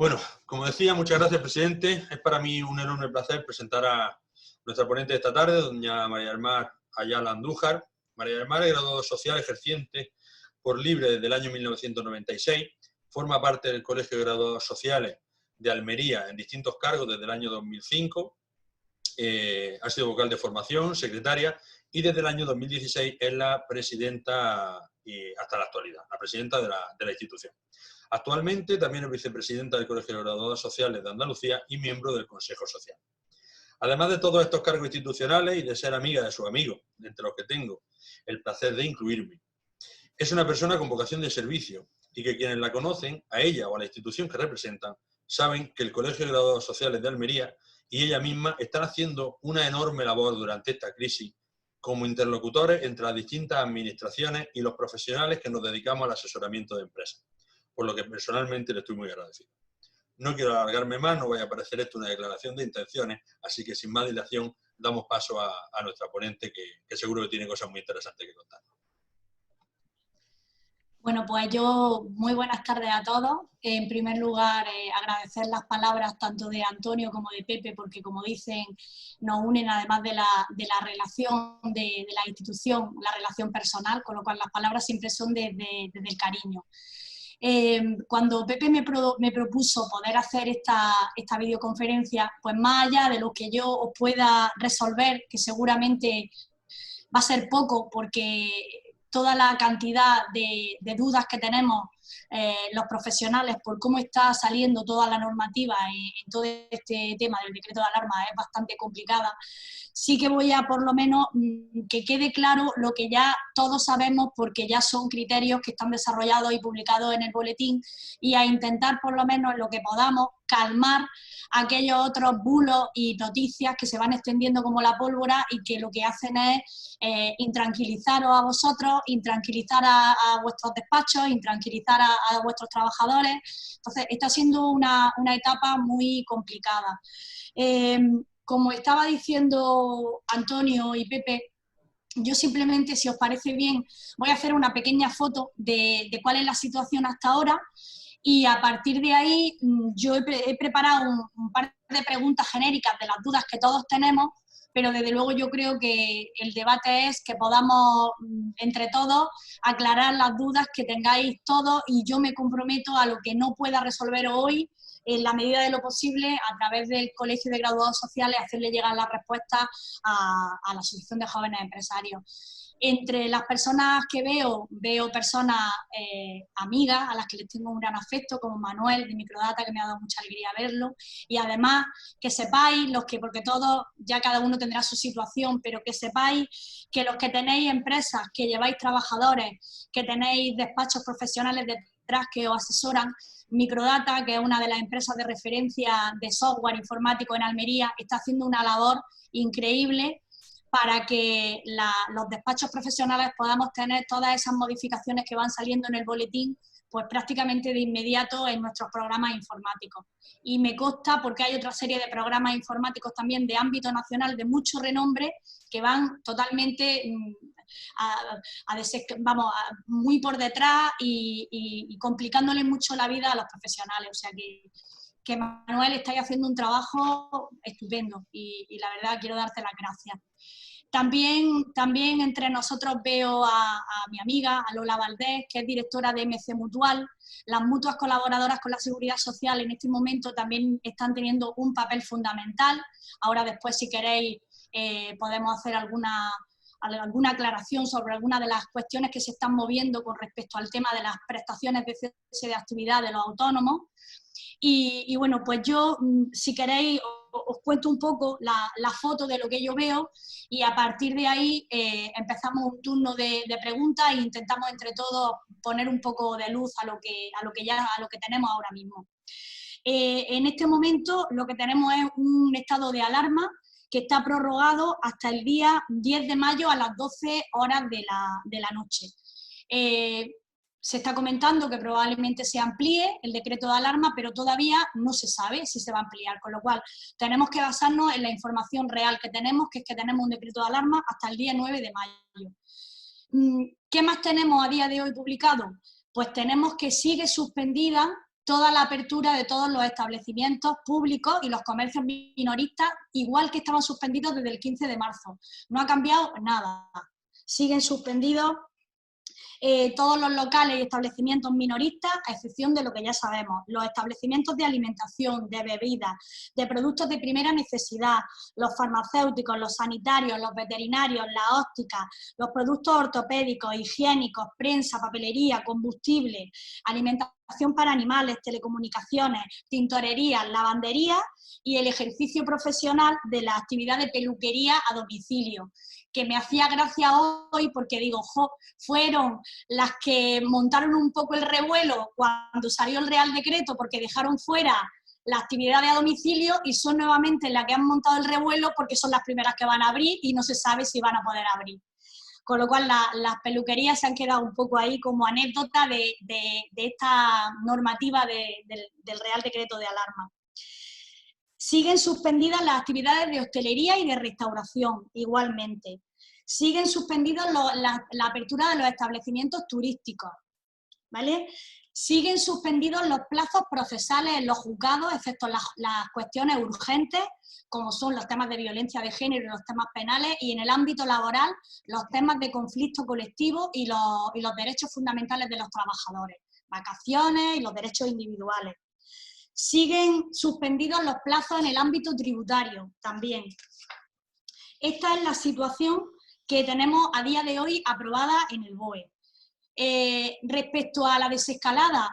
Bueno, como decía, muchas gracias, presidente. Es para mí un enorme placer presentar a nuestra ponente de esta tarde, doña María del Mar Ayala Andújar. María del Mar es graduada social ejerciente por libre desde el año 1996. Forma parte del Colegio de Graduados Sociales de Almería en distintos cargos desde el año 2005. Ha sido vocal de formación, secretaria, y desde el año 2016 es la presidenta, hasta la actualidad, la presidenta de la institución. Actualmente también es vicepresidenta del Colegio de Graduados Sociales de Andalucía y miembro del Consejo Social. Además de todos estos cargos institucionales y de ser amiga de sus amigos, entre los que tengo el placer de incluirme, es una persona con vocación de servicio y que quienes la conocen, a ella o a la institución que representan, saben que el Colegio de Graduados Sociales de Almería y ella misma están haciendo una enorme labor durante esta crisis como interlocutores entre las distintas administraciones y los profesionales que nos dedicamos al asesoramiento de empresas, por lo que personalmente le estoy muy agradecido. No quiero alargarme más, no vaya a parecer esto una declaración de intenciones, así que sin más dilación damos paso a nuestra ponente que seguro que tiene cosas muy interesantes que contar. Bueno, pues yo muy buenas tardes a todos. En primer lugar, agradecer las palabras tanto de Antonio como de Pepe, porque como dicen, nos unen además de la relación de la institución, la relación personal, con lo cual las palabras siempre son desde el cariño. Cuando Pepe me propuso poder hacer esta videoconferencia, pues más allá de lo que yo os pueda resolver, que seguramente va a ser poco, porque toda la cantidad de dudas que tenemos los profesionales por cómo está saliendo toda la normativa en todo este tema del decreto de alarma es bastante complicada. Sí que voy a por lo menos que quede claro lo que ya todos sabemos, porque ya son criterios que están desarrollados y publicados en el boletín, y a intentar por lo menos lo que podamos calmar aquellos otros bulos y noticias que se van extendiendo como la pólvora y que lo que hacen es intranquilizaros a vosotros, intranquilizar a vuestros despachos, intranquilizar a vuestros trabajadores. Entonces, está siendo una etapa muy complicada. Como estaba diciendo Antonio y Pepe, yo simplemente, si os parece bien, voy a hacer una pequeña foto de cuál es la situación hasta ahora, y a partir de ahí yo he preparado un par de preguntas genéricas de las dudas que todos tenemos, pero desde luego yo creo que el debate es que podamos entre todos aclarar las dudas que tengáis todos, y yo me comprometo a lo que no pueda resolver hoy, en la medida de lo posible, a través del Colegio de Graduados Sociales, hacerle llegar la respuesta a la Asociación de Jóvenes Empresarios. Entre las personas que veo personas amigas a las que les tengo un gran afecto, como Manuel de Microdata, que me ha dado mucha alegría verlo, y además que sepáis, porque todos ya cada uno tendrá su situación, pero que sepáis que los que tenéis empresas, que lleváis trabajadores, que tenéis despachos profesionales detrás que os asesoran, Microdata, que es una de las empresas de referencia de software informático en Almería, está haciendo una labor increíble para que los despachos profesionales podamos tener todas esas modificaciones que van saliendo en el boletín, pues prácticamente de inmediato en nuestros programas informáticos. Y me consta, porque hay otra serie de programas informáticos también de ámbito nacional de mucho renombre, que van totalmente muy por detrás y complicándole mucho la vida a los profesionales. O sea que Manuel, estáis haciendo un trabajo estupendo y la verdad quiero darte las gracias. También entre nosotros veo a mi amiga, a Lola Valdés, que es directora de MC Mutual. Las mutuas colaboradoras con la Seguridad Social en este momento también están teniendo un papel fundamental. Ahora después, si queréis, podemos hacer alguna aclaración sobre algunas de las cuestiones que se están moviendo con respecto al tema de las prestaciones de cese de actividad de los autónomos. Y bueno, pues yo, si queréis, os cuento un poco la foto de lo que yo veo, y a partir de ahí empezamos un turno de preguntas e intentamos entre todos poner un poco de luz a lo que tenemos ahora mismo. En este momento lo que tenemos es un estado de alarma que está prorrogado hasta el día 10 de mayo a las 12 horas de la noche. Se está comentando que probablemente se amplíe el decreto de alarma, pero todavía no se sabe si se va a ampliar, con lo cual tenemos que basarnos en la información real que tenemos, que es que tenemos un decreto de alarma hasta el día 9 de mayo. ¿Qué más tenemos a día de hoy publicado? Pues tenemos que sigue suspendida toda la apertura de todos los establecimientos públicos y los comercios minoristas, igual que estaban suspendidos desde el 15 de marzo. No ha cambiado nada. Siguen suspendidos todos los locales y establecimientos minoristas, a excepción de lo que ya sabemos, los establecimientos de alimentación, de bebidas, de productos de primera necesidad, los farmacéuticos, los sanitarios, los veterinarios, la óptica, los productos ortopédicos, higiénicos, prensa, papelería, combustible, alimentación para animales, telecomunicaciones, tintorería, lavandería y el ejercicio profesional de la actividad de peluquería a domicilio, que me hacía gracia hoy porque digo, fueron las que montaron un poco el revuelo cuando salió el Real Decreto porque dejaron fuera la actividad de a domicilio y son nuevamente las que han montado el revuelo porque son las primeras que van a abrir y no se sabe si van a poder abrir. Con lo cual las peluquerías se han quedado un poco ahí como anécdota de esta normativa del Real Decreto de alarma. Siguen suspendidas las actividades de hostelería y de restauración, igualmente. Siguen suspendidas la apertura de los establecimientos turísticos, ¿vale? Siguen suspendidos los plazos procesales en los juzgados, excepto las cuestiones urgentes, como son los temas de violencia de género y los temas penales, y en el ámbito laboral, los temas de conflicto colectivo y los derechos fundamentales de los trabajadores, vacaciones y los derechos individuales. Siguen suspendidos los plazos en el ámbito tributario también. Esta es la situación que tenemos a día de hoy aprobada en el BOE. Respecto a la desescalada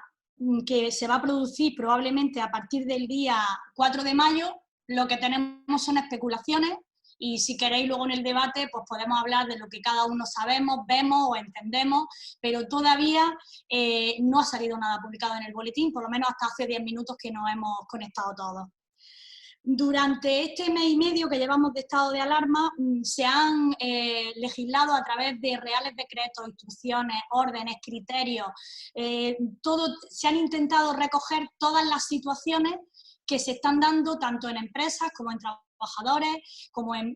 que se va a producir probablemente a partir del día 4 de mayo, lo que tenemos son especulaciones y si queréis luego en el debate pues podemos hablar de lo que cada uno sabemos, vemos o entendemos, pero todavía no ha salido nada publicado en el boletín, por lo menos hasta hace 10 minutos que nos hemos conectado todos. Durante este mes y medio que llevamos de estado de alarma se han legislado a través de reales decretos, instrucciones, órdenes, criterios, se han intentado recoger todas las situaciones que se están dando tanto en empresas como en trabajadores, como en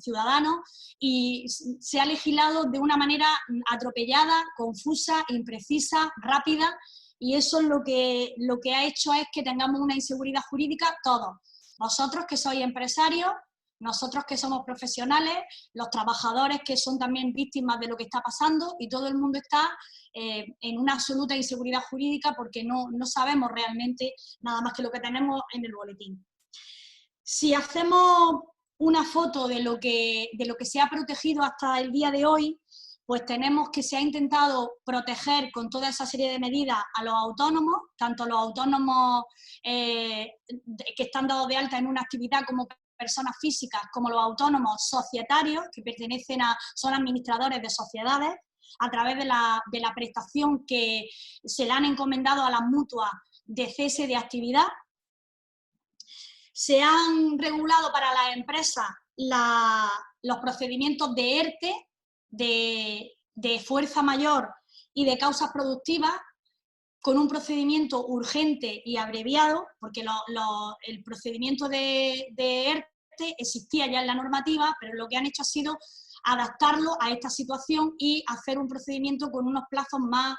ciudadanos, y se ha legislado de una manera atropellada, confusa, imprecisa, rápida, y eso lo que ha hecho es que tengamos una inseguridad jurídica todos. Vosotros que sois empresarios, nosotros que somos profesionales, los trabajadores que son también víctimas de lo que está pasando y todo el mundo está en una absoluta inseguridad jurídica porque no sabemos realmente nada más que lo que tenemos en el boletín. Si hacemos una foto de lo que se ha protegido hasta el día de hoy, pues tenemos que se ha intentado proteger con toda esa serie de medidas a los autónomos, tanto los autónomos que están dados de alta en una actividad como personas físicas, como los autónomos societarios, que son administradores de sociedades, a través de la prestación que se le han encomendado a las mutuas de cese de actividad. Se han regulado para las empresas los procedimientos de ERTE, de fuerza mayor y de causas productivas, con un procedimiento urgente y abreviado, porque el procedimiento de ERTE existía ya en la normativa, pero lo que han hecho ha sido adaptarlo a esta situación y hacer un procedimiento con unos plazos más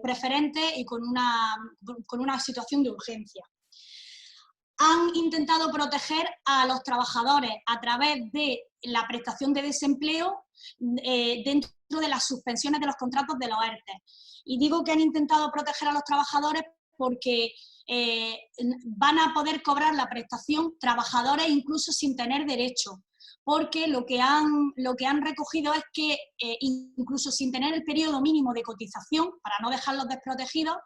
preferentes y con una situación de urgencia. Han intentado proteger a los trabajadores a través de la prestación de desempleo dentro de las suspensiones de los contratos de los ERTE. Y digo que han intentado proteger a los trabajadores porque van a poder cobrar la prestación trabajadores incluso sin tener derecho, porque lo que han recogido es que incluso sin tener el periodo mínimo de cotización, para no dejarlos desprotegidos,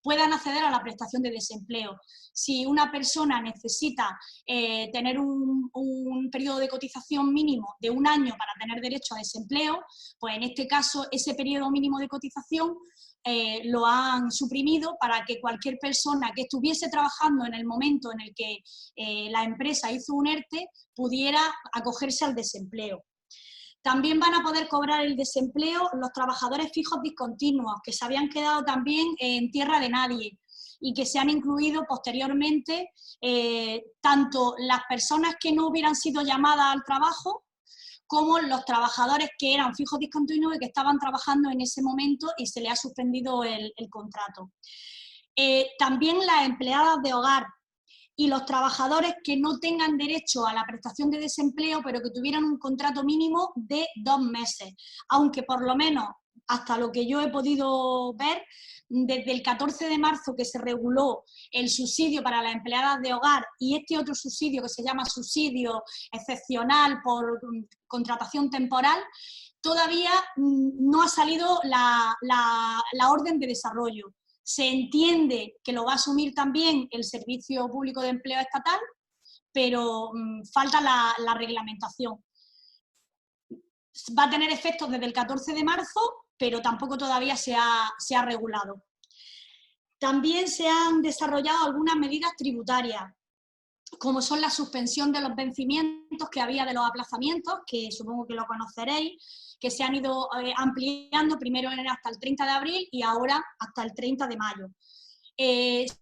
puedan acceder a la prestación de desempleo. Si una persona necesita tener un periodo de cotización mínimo de 1 año para tener derecho a desempleo, pues en este caso ese periodo mínimo de cotización lo han suprimido para que cualquier persona que estuviese trabajando en el momento en el que la empresa hizo un ERTE pudiera acogerse al desempleo. También van a poder cobrar el desempleo los trabajadores fijos discontinuos, que se habían quedado también en tierra de nadie y que se han incluido posteriormente tanto las personas que no hubieran sido llamadas al trabajo como los trabajadores que eran fijos discontinuos y que estaban trabajando en ese momento y se les ha suspendido el contrato. También las empleadas de hogar y los trabajadores que no tengan derecho a la prestación de desempleo, pero que tuvieran un contrato mínimo de 2 meses, aunque por lo menos, hasta lo que yo he podido ver, desde el 14 de marzo que se reguló el subsidio para las empleadas de hogar y este otro subsidio que se llama subsidio excepcional por contratación temporal, todavía no ha salido la orden de desarrollo. Se entiende que lo va a asumir también el Servicio Público de Empleo Estatal, pero falta la reglamentación. Va a tener efectos desde el 14 de marzo, pero tampoco todavía se ha regulado. También se han desarrollado algunas medidas tributarias, como son la suspensión de los vencimientos que había de los aplazamientos, que supongo que lo conoceréis, que se han ido ampliando, primero era hasta el 30 de abril y ahora hasta el 30 de mayo.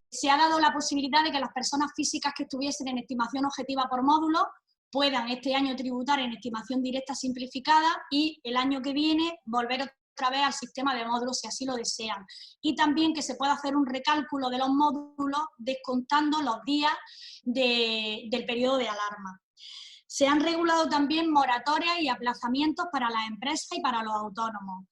Se ha dado la posibilidad de que las personas físicas que estuviesen en estimación objetiva por módulo puedan este año tributar en estimación directa simplificada y el año que viene volver otra vez al sistema de módulos si así lo desean. Y también que se pueda hacer un recálculo de los módulos descontando los días del periodo de alarma. Se han regulado también moratorias y aplazamientos para las empresas y para los autónomos.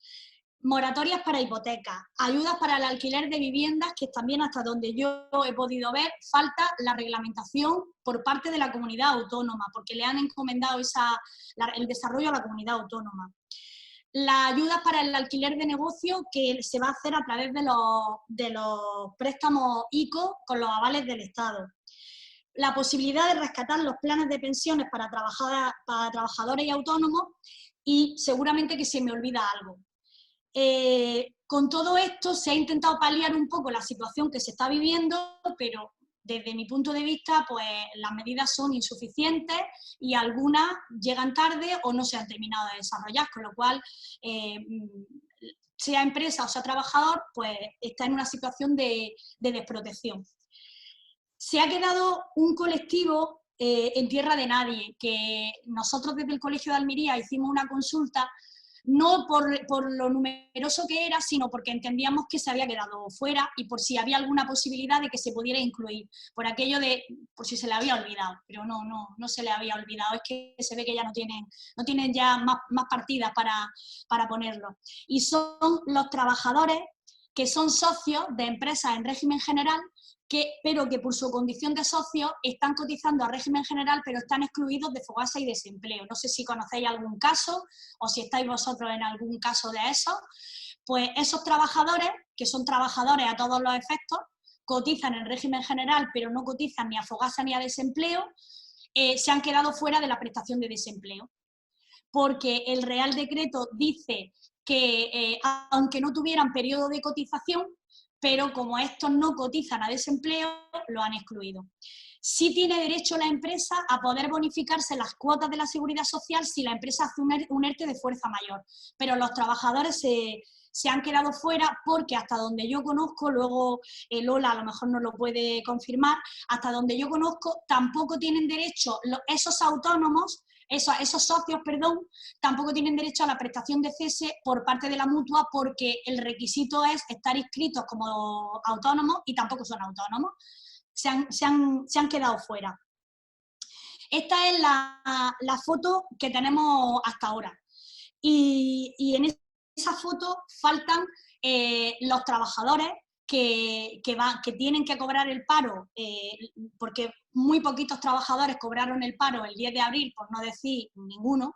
Moratorias para hipotecas, ayudas para el alquiler de viviendas, que también hasta donde yo he podido ver falta la reglamentación por parte de la comunidad autónoma, porque le han encomendado el desarrollo a la comunidad autónoma. Las ayudas para el alquiler de negocio, que se va a hacer a través de los préstamos ICO con los avales del Estado. La posibilidad de rescatar los planes de pensiones para trabajadores y autónomos, y seguramente que se me olvida algo. Con todo esto se ha intentado paliar un poco la situación que se está viviendo, pero desde mi punto de vista, pues las medidas son insuficientes y algunas llegan tarde o no se han terminado de desarrollar, con lo cual, sea empresa o sea trabajador, pues está en una situación de desprotección. Se ha quedado un colectivo en tierra de nadie, que nosotros desde el Colegio de Almería hicimos una consulta, no por lo numeroso que era, sino porque entendíamos que se había quedado fuera y por si había alguna posibilidad de que se pudiera incluir, por aquello de, por si se le había olvidado, pero no se le había olvidado, es que se ve que ya no tienen ya más partidas para ponerlo. Y son los trabajadores que son socios de empresas en régimen general, pero que por su condición de socio están cotizando a régimen general, pero están excluidos de Fogasa y desempleo. No sé si conocéis algún caso o si estáis vosotros en algún caso de esos. Pues esos trabajadores, que son trabajadores a todos los efectos, cotizan en régimen general, pero no cotizan ni a Fogasa ni a desempleo, se han quedado fuera de la prestación de desempleo. Porque el Real Decreto dice que, aunque no tuvieran periodo de cotización, pero como estos no cotizan a desempleo, lo han excluido. Sí tiene derecho la empresa a poder bonificarse las cuotas de la Seguridad Social si la empresa hace un ERTE de fuerza mayor, pero los trabajadores se han quedado fuera porque hasta donde yo conozco, luego Lola a lo mejor no lo puede confirmar, hasta donde yo conozco tampoco tienen derecho esos autónomos, esos socios, perdón, tampoco tienen derecho a la prestación de cese por parte de la mutua porque el requisito es estar inscritos como autónomos y tampoco son autónomos. Se han quedado fuera. Esta es la foto que tenemos hasta ahora. Y en esa foto faltan los trabajadores que tienen que cobrar el paro, porque muy poquitos trabajadores cobraron el paro el 10 de abril, por no decir ninguno,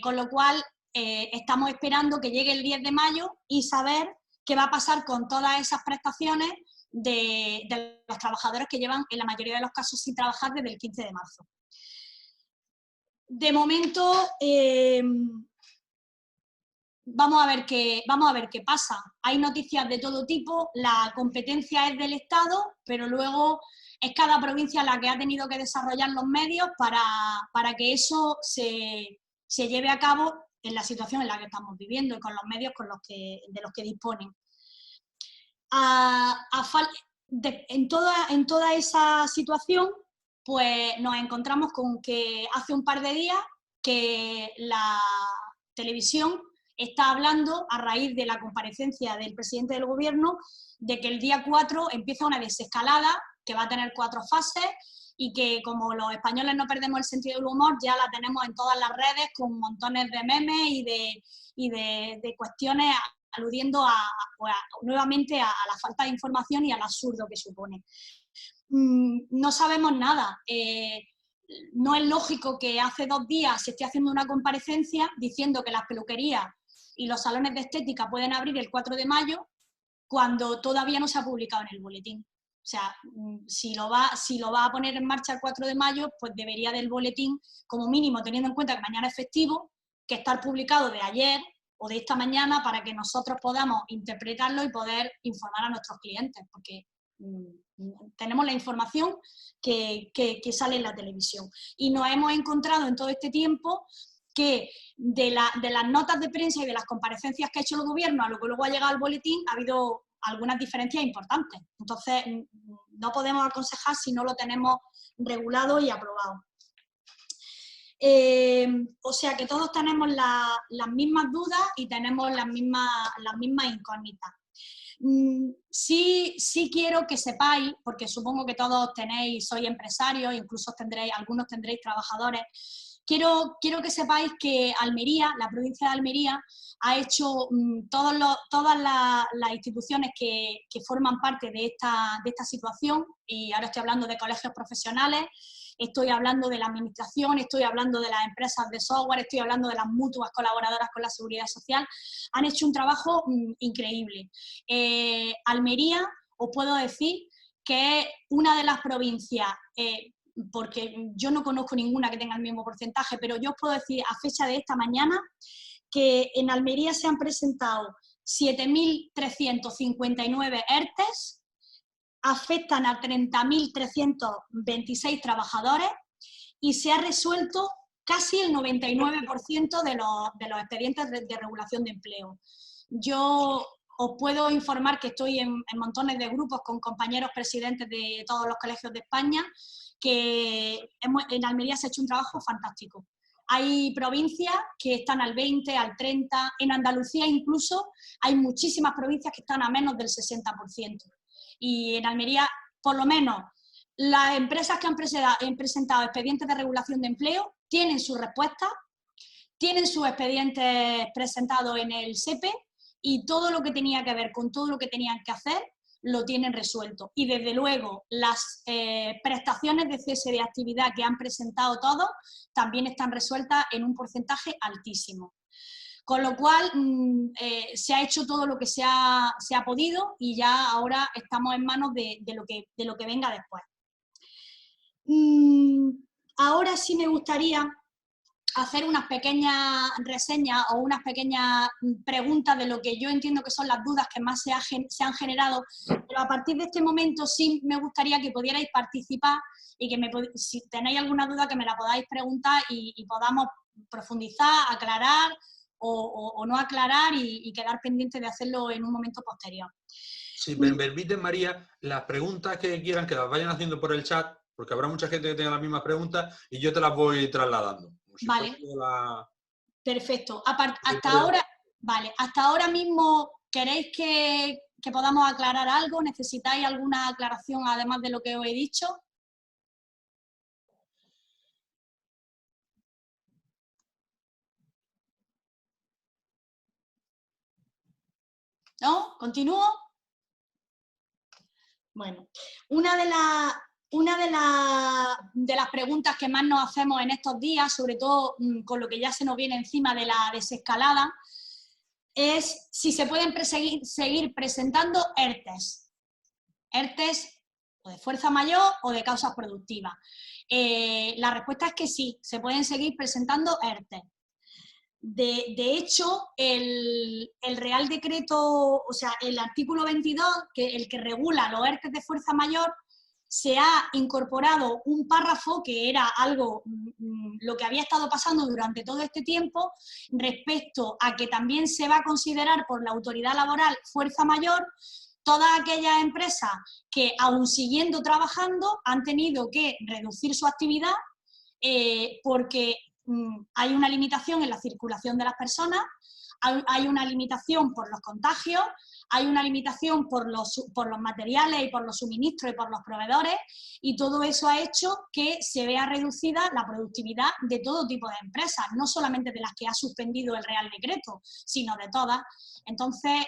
con lo cual estamos esperando que llegue el 10 de mayo y saber qué va a pasar con todas esas prestaciones de los trabajadores que llevan, en la mayoría de los casos, sin trabajar desde el 15 de marzo. De momento, vamos a ver qué pasa. Hay noticias de todo tipo, la competencia es del Estado, pero luego es cada provincia la que ha tenido que desarrollar los medios para que eso se lleve a cabo en la situación en la que estamos viviendo y con los medios de los que disponen. En toda esa situación, pues nos encontramos con que hace un par de días que la televisión está hablando, a raíz de la comparecencia del presidente del Gobierno, de que el día 4 empieza una desescalada que va a tener 4 fases y que, como los españoles no perdemos el sentido del humor, ya la tenemos en todas las redes con montones de memes y de cuestiones aludiendo nuevamente a la falta de información y al absurdo que supone. No sabemos nada. No es lógico que hace 2 días se esté haciendo una comparecencia diciendo que las peluquerías y los salones de estética pueden abrir el 4 de mayo cuando todavía no se ha publicado en el boletín. O sea, si lo va a poner en marcha el 4 de mayo, pues debería del boletín, como mínimo, teniendo en cuenta que mañana es festivo, que estar publicado de ayer o de esta mañana para que nosotros podamos interpretarlo y poder informar a nuestros clientes, porque tenemos la información que sale en la televisión. Y nos hemos encontrado en todo este tiempo que de las notas de prensa y de las comparecencias que ha hecho el Gobierno a lo que luego ha llegado al boletín ha habido algunas diferencias importantes. Entonces, no podemos aconsejar si no lo tenemos regulado y aprobado. O sea que todos tenemos las mismas dudas y tenemos las mismas incógnitas. Sí quiero que sepáis, porque supongo que todos sois empresarios, incluso algunos tendréis trabajadores. Quiero que sepáis que Almería, la provincia de Almería, ha hecho todas las instituciones que forman parte de esta situación, y ahora estoy hablando de colegios profesionales, estoy hablando de la administración, estoy hablando de las empresas de software, estoy hablando de las mutuas colaboradoras con la Seguridad Social, han hecho un trabajo increíble. Almería, os puedo decir que es una de las provincias, porque yo no conozco ninguna que tenga el mismo porcentaje, pero yo os puedo decir a fecha de esta mañana que en Almería se han presentado 7.359 ERTEs, afectan a 30.326 trabajadores y se ha resuelto casi el 99% de los expedientes de regulación de empleo. Yo os puedo informar que estoy en montones de grupos con compañeros presidentes de todos los colegios de España, que en Almería se ha hecho un trabajo fantástico. Hay provincias que están al 20, al 30, en Andalucía incluso hay muchísimas provincias que están a menos del 60%. Y en Almería, por lo menos, las empresas que han presentado expedientes de regulación de empleo tienen su respuesta, tienen sus expedientes presentados en el SEPE y todo lo que tenía que ver con todo lo que tenían que hacer lo tienen resuelto. Y desde luego las prestaciones de cese de actividad que han presentado todos también están resueltas en un porcentaje altísimo. Con lo cual se ha hecho todo lo que se ha podido y ya ahora estamos en manos de lo que venga después. Ahora sí me gustaría hacer unas pequeñas reseñas o unas pequeñas preguntas de lo que yo entiendo que son las dudas que más se han generado, pero a partir de este momento sí me gustaría que pudierais participar y que si tenéis alguna duda que me la podáis preguntar y podamos profundizar, aclarar o no aclarar y quedar pendiente de hacerlo en un momento posterior. Si me permiten, María, las preguntas que quieran que las vayan haciendo por el chat, porque habrá mucha gente que tenga las mismas preguntas y yo te las voy trasladando. Si vale. Perfecto. Hasta ahora mismo, ¿queréis que podamos aclarar algo? ¿Necesitáis alguna aclaración además de lo que os he dicho? ¿No? ¿Continúo? Bueno, una de las preguntas que más nos hacemos en estos días, sobre todo con lo que ya se nos viene encima de la desescalada, es si se pueden seguir presentando ERTEs. ERTEs o de fuerza mayor o de causas productivas. La respuesta es que sí, se pueden seguir presentando ERTEs. De hecho, el Real Decreto, o sea, el artículo 22, el que regula los ERTEs de fuerza mayor, se ha incorporado un párrafo que era algo, lo que había estado pasando durante todo este tiempo, respecto a que también se va a considerar por la autoridad laboral fuerza mayor todas aquellas empresas que, aun siguiendo trabajando, han tenido que reducir su actividad porque hay una limitación en la circulación de las personas, hay una limitación por los contagios, hay una limitación por los materiales y por los suministros y por los proveedores, y todo eso ha hecho que se vea reducida la productividad de todo tipo de empresas, no solamente de las que ha suspendido el Real Decreto, sino de todas. Entonces,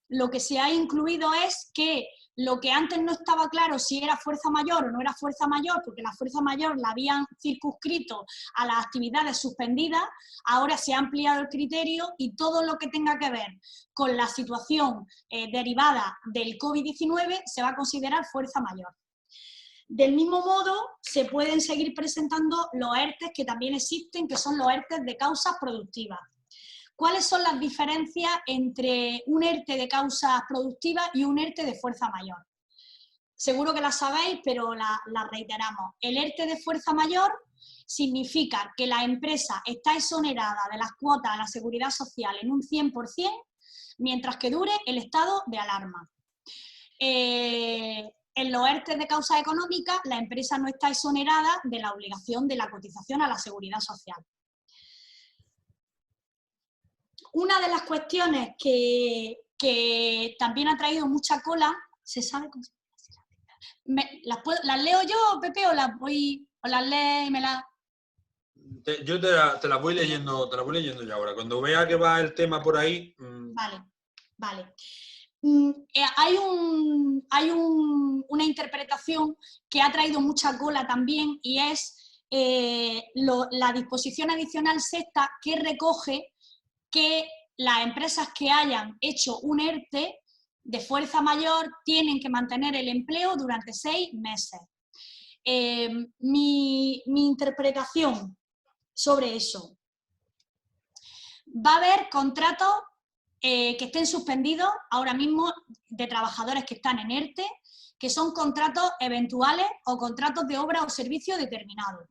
lo que se ha incluido es que lo que antes no estaba claro si era fuerza mayor o no era fuerza mayor, porque la fuerza mayor la habían circunscrito a las actividades suspendidas, ahora se ha ampliado el criterio y todo lo que tenga que ver con la situación derivada del COVID-19 se va a considerar fuerza mayor. Del mismo modo, se pueden seguir presentando los ERTE que también existen, que son los ERTE de causas productivas. ¿Cuáles son las diferencias entre un ERTE de causas productivas y un ERTE de fuerza mayor? Seguro que las sabéis, pero las reiteramos. El ERTE de fuerza mayor significa que la empresa está exonerada de las cuotas a la seguridad social en un 100%, mientras que dure el estado de alarma. En los ERTE de causa económica, la empresa no está exonerada de la obligación de la cotización a la seguridad social. Una de las cuestiones que también ha traído mucha cola, ¿se sabe cómo se llama? ¿Las leo yo, Pepe, o las lees y me las...? Yo te las voy leyendo ya ahora. Cuando vea que va el tema por ahí... Vale. Hay una interpretación que ha traído mucha cola también, y es la disposición adicional sexta, que recoge que las empresas que hayan hecho un ERTE de fuerza mayor tienen que mantener el empleo durante 6 meses. Mi interpretación sobre eso: va a haber contratos que estén suspendidos ahora mismo de trabajadores que están en ERTE, que son contratos eventuales o contratos de obra o servicio determinados.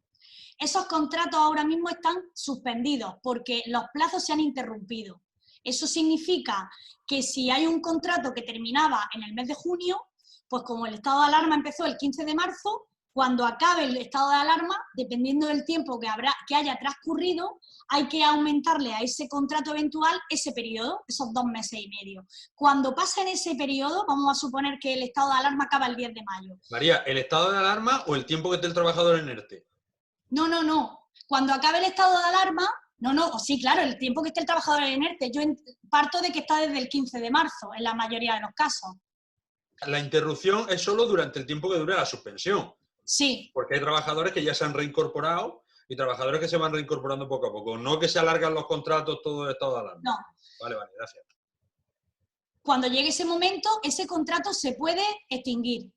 Esos contratos ahora mismo están suspendidos porque los plazos se han interrumpido. Eso significa que si hay un contrato que terminaba en el mes de junio, pues como el estado de alarma empezó el 15 de marzo, cuando acabe el estado de alarma, dependiendo del tiempo que haya transcurrido, hay que aumentarle a ese contrato eventual ese periodo, esos 2 meses y medio. Cuando pasen ese periodo, vamos a suponer que el estado de alarma acaba el 10 de mayo. María, ¿el estado de alarma o el tiempo que esté el trabajador en ERTE? No. Cuando acabe el estado de alarma, sí, claro, el tiempo que esté el trabajador en ERTE. Yo parto de que está desde el 15 de marzo, en la mayoría de los casos. La interrupción es solo durante el tiempo que dure la suspensión. Sí. Porque hay trabajadores que ya se han reincorporado y trabajadores que se van reincorporando poco a poco. No que se alargan los contratos todo el estado de alarma. No. Vale, gracias. Cuando llegue ese momento, ese contrato se puede extinguir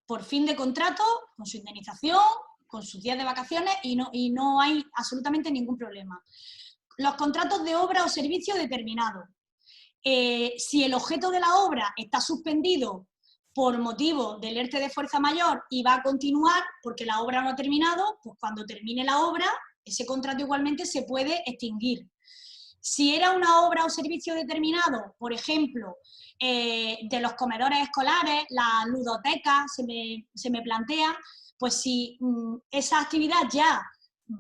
por fin de contrato, con su indemnización, con sus días de vacaciones, y no hay absolutamente ningún problema. Los contratos de obra o servicio determinados. Si el objeto de la obra está suspendido por motivo del ERTE de fuerza mayor y va a continuar porque la obra no ha terminado, pues cuando termine la obra, ese contrato igualmente se puede extinguir. Si era una obra o servicio determinado, por ejemplo, de los comedores escolares, la ludoteca, se me plantea, pues si esa actividad ya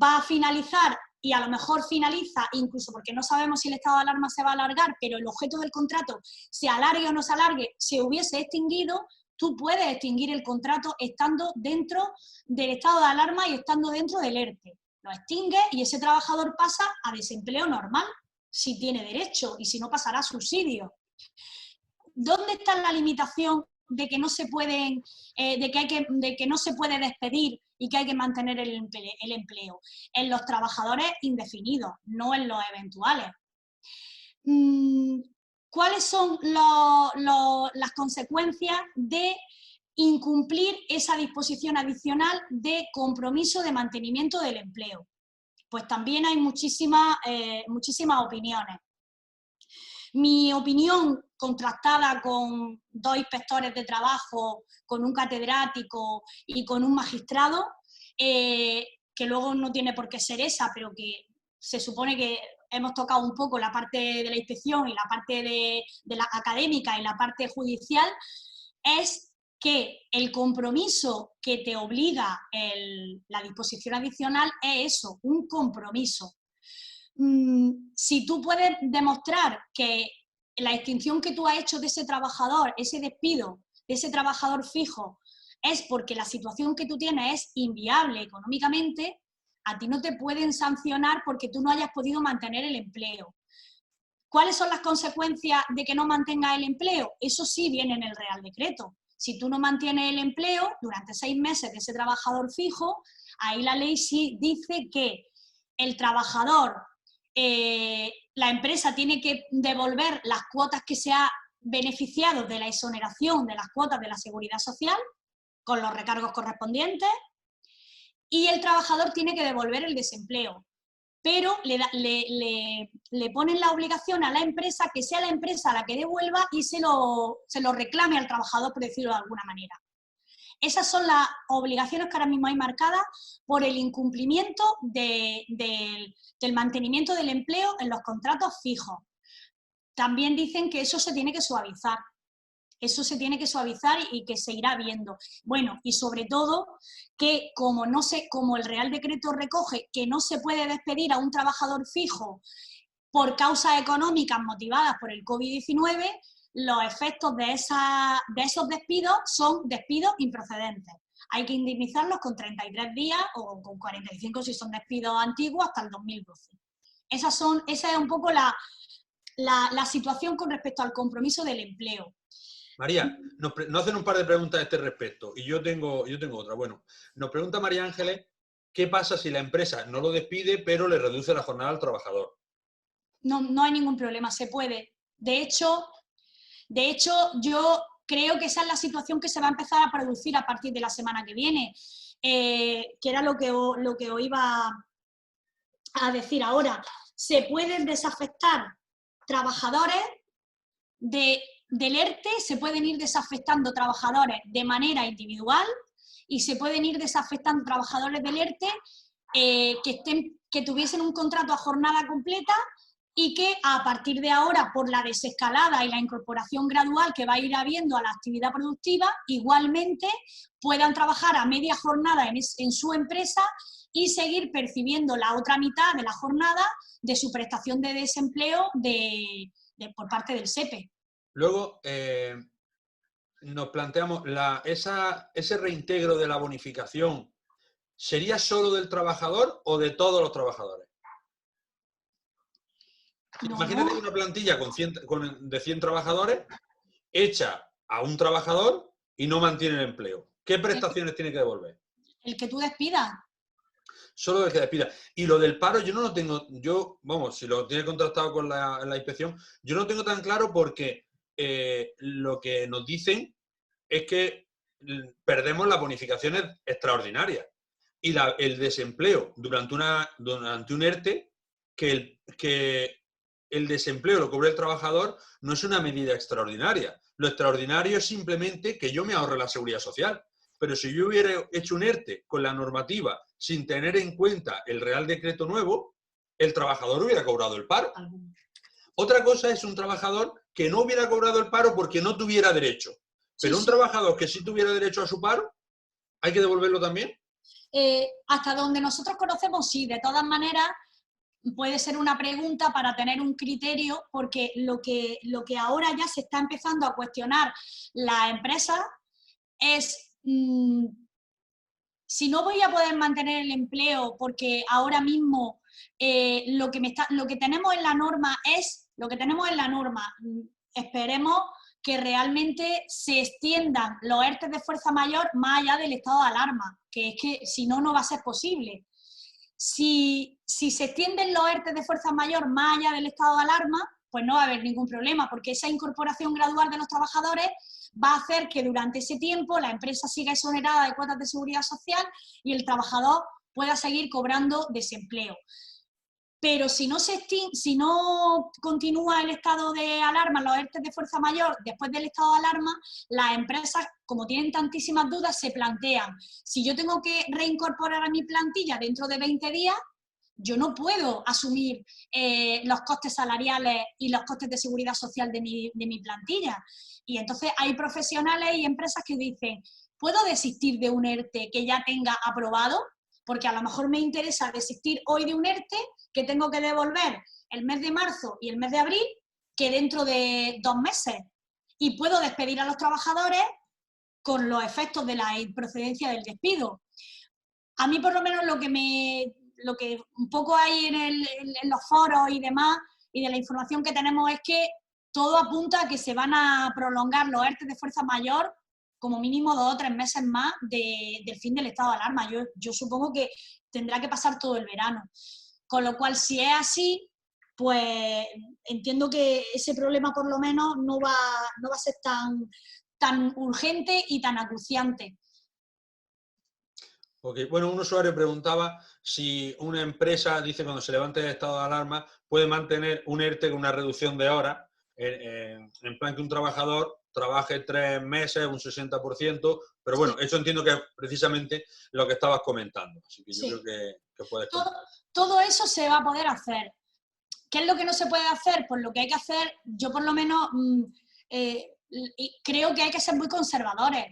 va a finalizar, y a lo mejor finaliza, incluso porque no sabemos si el estado de alarma se va a alargar, pero el objeto del contrato, se alargue o no se alargue, se hubiese extinguido, tú puedes extinguir el contrato estando dentro del estado de alarma y estando dentro del ERTE. Lo extingue y ese trabajador pasa a desempleo normal, si tiene derecho, y si no pasará a subsidio. ¿Dónde está la limitación de que no se pueden, de que no se puede despedir y que hay que mantener el empleo? En los trabajadores indefinidos, no en los eventuales. ¿Cuáles son las consecuencias de incumplir esa disposición adicional de compromiso de mantenimiento del empleo? Pues también hay muchísimas opiniones. Mi opinión, contrastada con 2 inspectores de trabajo, con un catedrático y con un magistrado, que luego no tiene por qué ser esa, pero que se supone que hemos tocado un poco la parte de la inspección y la parte de la académica y la parte judicial, es que el compromiso que te obliga la disposición adicional es eso, un compromiso. Si tú puedes demostrar que la extinción que tú has hecho de ese trabajador, ese despido de ese trabajador fijo, es porque la situación que tú tienes es inviable económicamente, a ti no te pueden sancionar porque tú no hayas podido mantener el empleo. ¿Cuáles son las consecuencias de que no mantengas el empleo? Eso sí viene en el Real Decreto. Si tú no mantienes el empleo durante 6 meses de ese trabajador fijo, ahí la ley sí dice que el trabajador, la empresa tiene que devolver las cuotas que se ha beneficiado de la exoneración de las cuotas de la Seguridad Social, con los recargos correspondientes, y el trabajador tiene que devolver el desempleo. Pero le ponen la obligación a la empresa que sea la empresa la que devuelva y se lo reclame al trabajador, por decirlo de alguna manera. Esas son las obligaciones que ahora mismo hay marcadas por el incumplimiento del mantenimiento del empleo en los contratos fijos. También dicen que eso se tiene que suavizar. Eso se tiene que suavizar y que se irá viendo. Bueno, y sobre todo que como el Real Decreto recoge que no se puede despedir a un trabajador fijo por causas económicas motivadas por el COVID-19, los efectos de esos despidos son despidos improcedentes. Hay que indemnizarlos con 33 días o con 45 si son despidos antiguos hasta el 2012. Esa es un poco la situación con respecto al compromiso del empleo. María, nos hacen un par de preguntas a este respecto y yo tengo otra. Bueno, nos pregunta María Ángeles, ¿qué pasa si la empresa no lo despide pero le reduce la jornada al trabajador? No hay ningún problema, se puede. De hecho, yo creo que esa es la situación que se va a empezar a producir a partir de la semana que viene, que era lo que os iba a decir ahora. Se pueden desafectar trabajadores del ERTE, se pueden ir desafectando trabajadores de manera individual y se pueden ir desafectando trabajadores del ERTE que tuviesen un contrato a jornada completa y que a partir de ahora, por la desescalada y la incorporación gradual que va a ir habiendo a la actividad productiva, igualmente puedan trabajar a media jornada en su empresa y seguir percibiendo la otra mitad de la jornada de su prestación de desempleo por parte del SEPE. Luego, nos planteamos, ese reintegro de la bonificación, ¿sería solo del trabajador o de todos los trabajadores? No. Imagínate una plantilla de 100 trabajadores hecha a un trabajador y no mantiene el empleo. ¿Qué prestaciones tiene que devolver? El que tú despidas. Solo el que despida. Y lo del paro yo no lo tengo, si lo tiene contratado con la inspección, yo no lo tengo tan claro porque lo que nos dicen es que perdemos las bonificaciones extraordinarias y el desempleo durante un ERTE, que el desempleo lo cobre el trabajador, no es una medida extraordinaria. Lo extraordinario es simplemente que yo me ahorre la seguridad social. Pero si yo hubiera hecho un ERTE con la normativa sin tener en cuenta el Real Decreto nuevo, el trabajador hubiera cobrado el paro. Otra cosa es un trabajador que no hubiera cobrado el paro porque no tuviera derecho. Pero un trabajador que sí tuviera derecho a su paro, ¿hay que devolverlo también? Hasta donde nosotros conocemos, sí. De todas maneras, puede ser una pregunta para tener un criterio, porque lo que ahora ya se está empezando a cuestionar las empresas es si no voy a poder mantener el empleo porque ahora mismo lo que tenemos en la norma esperemos que realmente se extiendan los ERTE de fuerza mayor más allá del estado de alarma, que es que si no, no va a ser posible. Si se extienden los ERTE de fuerza mayor más allá del estado de alarma, pues no va a haber ningún problema, porque esa incorporación gradual de los trabajadores va a hacer que durante ese tiempo la empresa siga exonerada de cuotas de seguridad social y el trabajador pueda seguir cobrando desempleo. Pero si no continúa el estado de alarma, los ERTE de fuerza mayor, después del estado de alarma, las empresas, como tienen tantísimas dudas, se plantean, si yo tengo que reincorporar a mi plantilla dentro de 20 días, yo no puedo asumir los costes salariales y los costes de seguridad social de mi plantilla. Y entonces hay profesionales y empresas que dicen, ¿puedo desistir de un ERTE que ya tenga aprobado? Porque a lo mejor me interesa desistir hoy de un ERTE que tengo que devolver el mes de marzo y el mes de abril, que dentro de 2 meses. Y puedo despedir a los trabajadores con los efectos de la improcedencia del despido. A mí, por lo menos, lo que un poco hay en los foros y demás, y de la información que tenemos, es que todo apunta a que se van a prolongar los ERTE de fuerza mayor como mínimo 2 o 3 meses más del fin del estado de alarma. Yo supongo que tendrá que pasar todo el verano. Con lo cual, si es así, pues entiendo que ese problema por lo menos no va a ser tan urgente y tan acuciante. Okay. Bueno, un usuario preguntaba si una empresa, dice, cuando se levante el estado de alarma, puede mantener un ERTE con una reducción de horas, en plan que un trabajador trabaje 3 meses, un 60%, pero bueno, eso entiendo que es precisamente lo que estabas comentando, así que yo creo que puedes comentar. Todo eso se va a poder hacer. ¿Qué es lo que no se puede hacer? Pues lo que hay que hacer, yo por lo menos creo que hay que ser muy conservadores.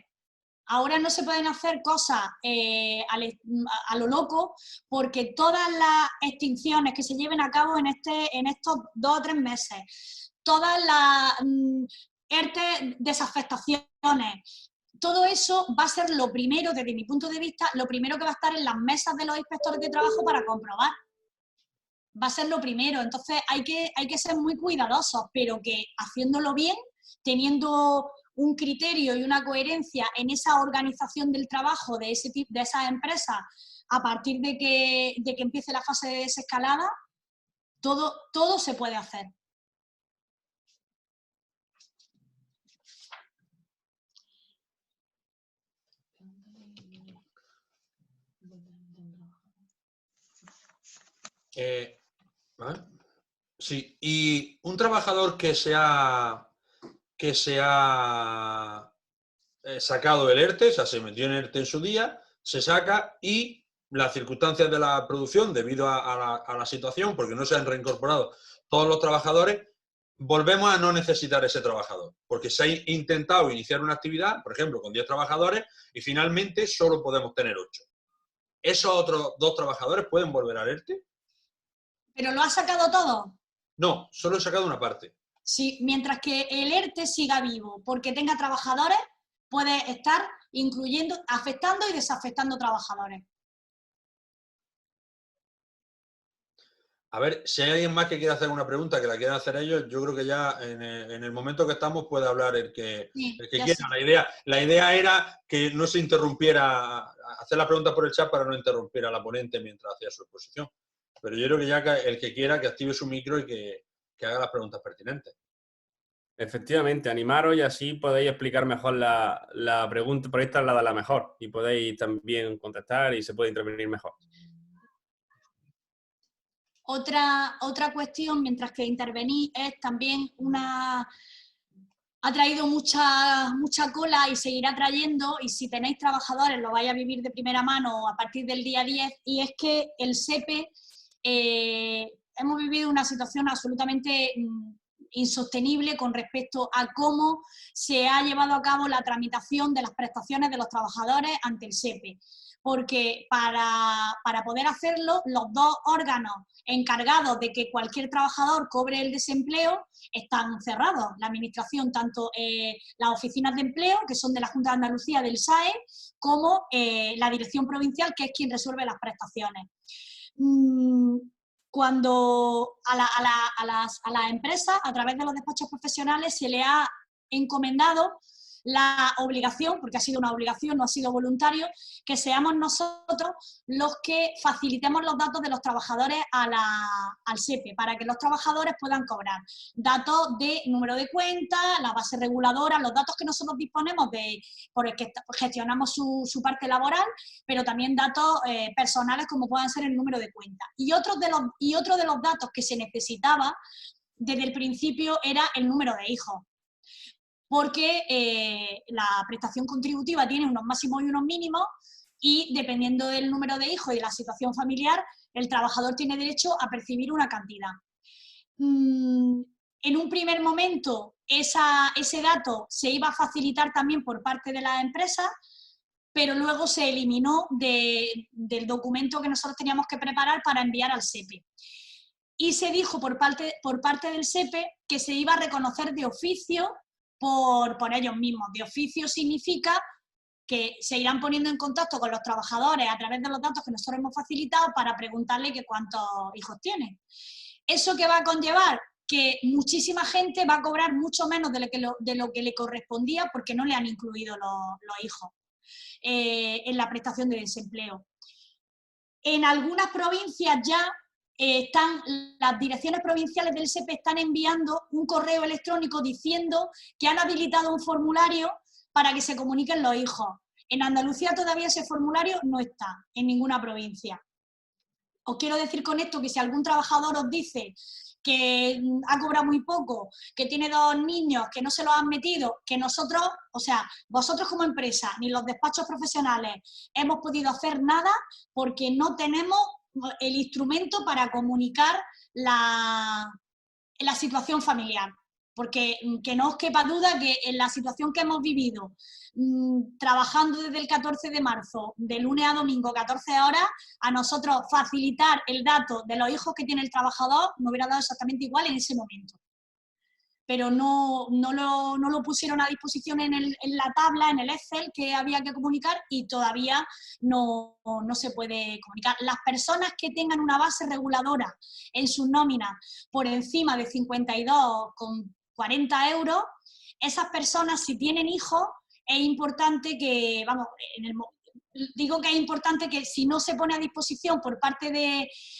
Ahora no se pueden hacer cosas a lo loco, porque todas las extinciones que se lleven a cabo en estos 2 o 3 meses, todas las ERTE desafectaciones, todo eso va a ser lo primero, desde mi punto de vista, lo primero que va a estar en las mesas de los inspectores de trabajo para comprobar. Va a ser lo primero. Entonces hay que ser muy cuidadosos, pero que haciéndolo bien, teniendo un criterio y una coherencia en esa organización del trabajo de esas empresas a partir de que empiece la fase de desescalada, todo se puede hacer. ¿Vale? Sí, y un trabajador que se ha sacado el ERTE, o sea, se metió en ERTE en su día, se saca y las circunstancias de la producción, debido a la situación, porque no se han reincorporado todos los trabajadores, volvemos a no necesitar ese trabajador, porque se ha intentado iniciar una actividad, por ejemplo, con 10 trabajadores, y finalmente solo podemos tener 8. ¿Esos otros 2 trabajadores pueden volver al ERTE? ¿Pero lo ha sacado todo? No, solo he sacado una parte. Sí, mientras que el ERTE siga vivo, porque tenga trabajadores, puede estar afectando y desafectando trabajadores. A ver, si hay alguien más que quiera hacer una pregunta, que la quieran hacer ellos, yo creo que ya en el momento que estamos puede hablar el que quiera. La idea era que no se interrumpiera, hacer la pregunta por el chat para no interrumpir a la ponente mientras hacía su exposición. Pero yo creo que ya el que quiera que active su micro y que haga las preguntas pertinentes. Efectivamente, animaros y así podéis explicar mejor la pregunta, podéis trasladarla mejor y podéis también contestar y se puede intervenir mejor. Otra cuestión, mientras que intervenís, es también ha traído mucha cola y seguirá trayendo, y si tenéis trabajadores lo vais a vivir de primera mano a partir del día 10, y es que el SEPE, hemos vivido una situación absolutamente insostenible con respecto a cómo se ha llevado a cabo la tramitación de las prestaciones de los trabajadores ante el SEPE. Porque para poder hacerlo, los 2 órganos encargados de que cualquier trabajador cobre el desempleo están cerrados. La administración, tanto las oficinas de empleo, que son de la Junta de Andalucía, del SAE, como la dirección provincial, que es quien resuelve las prestaciones. Cuando a las empresas, a través de los despachos profesionales, se le ha encomendado la obligación, porque ha sido una obligación, no ha sido voluntario, que seamos nosotros los que facilitemos los datos de los trabajadores al SEPE, para que los trabajadores puedan cobrar datos de número de cuenta, la base reguladora, los datos que nosotros disponemos por el que gestionamos su parte laboral, pero también datos personales como puedan ser el número de cuenta. Y otro de los datos que se necesitaba desde el principio era el número de hijos, porque la prestación contributiva tiene unos máximos y unos mínimos, y dependiendo del número de hijos y de la situación familiar, el trabajador tiene derecho a percibir una cantidad. En un primer momento, ese dato se iba a facilitar también por parte de las empresas, pero luego se eliminó del documento que nosotros teníamos que preparar para enviar al SEPE. Y se dijo por parte del SEPE que se iba a reconocer de oficio por ellos mismos. De oficio significa que se irán poniendo en contacto con los trabajadores a través de los datos que nosotros hemos facilitado para preguntarle que cuántos hijos tienen. ¿Eso qué va a conllevar? Que muchísima gente va a cobrar mucho menos de lo que le correspondía porque no le han incluido los hijos en la prestación de desempleo. En algunas provincias ya las direcciones provinciales del SEPE están enviando un correo electrónico diciendo que han habilitado un formulario para que se comuniquen los hijos. En Andalucía todavía ese formulario no está en ninguna provincia. Os quiero decir con esto que si algún trabajador os dice que ha cobrado muy poco, que tiene 2 niños, que no se los han metido, que nosotros, o sea, vosotros como empresa, ni los despachos profesionales hemos podido hacer nada porque no tenemos el instrumento para comunicar la situación familiar. Porque que no os quepa duda que en la situación que hemos vivido, trabajando desde el 14 de marzo, de lunes a domingo, 14 horas, a nosotros facilitar el dato de los hijos que tiene el trabajador nos hubiera dado exactamente igual en ese momento. Pero no lo pusieron a disposición en la tabla, en el Excel que había que comunicar y todavía no se puede comunicar. Las personas que tengan una base reguladora en sus nóminas por encima de 52,40 euros, esas personas, si tienen hijos, es importante que, vamos, digo que es importante que si no se pone a disposición por parte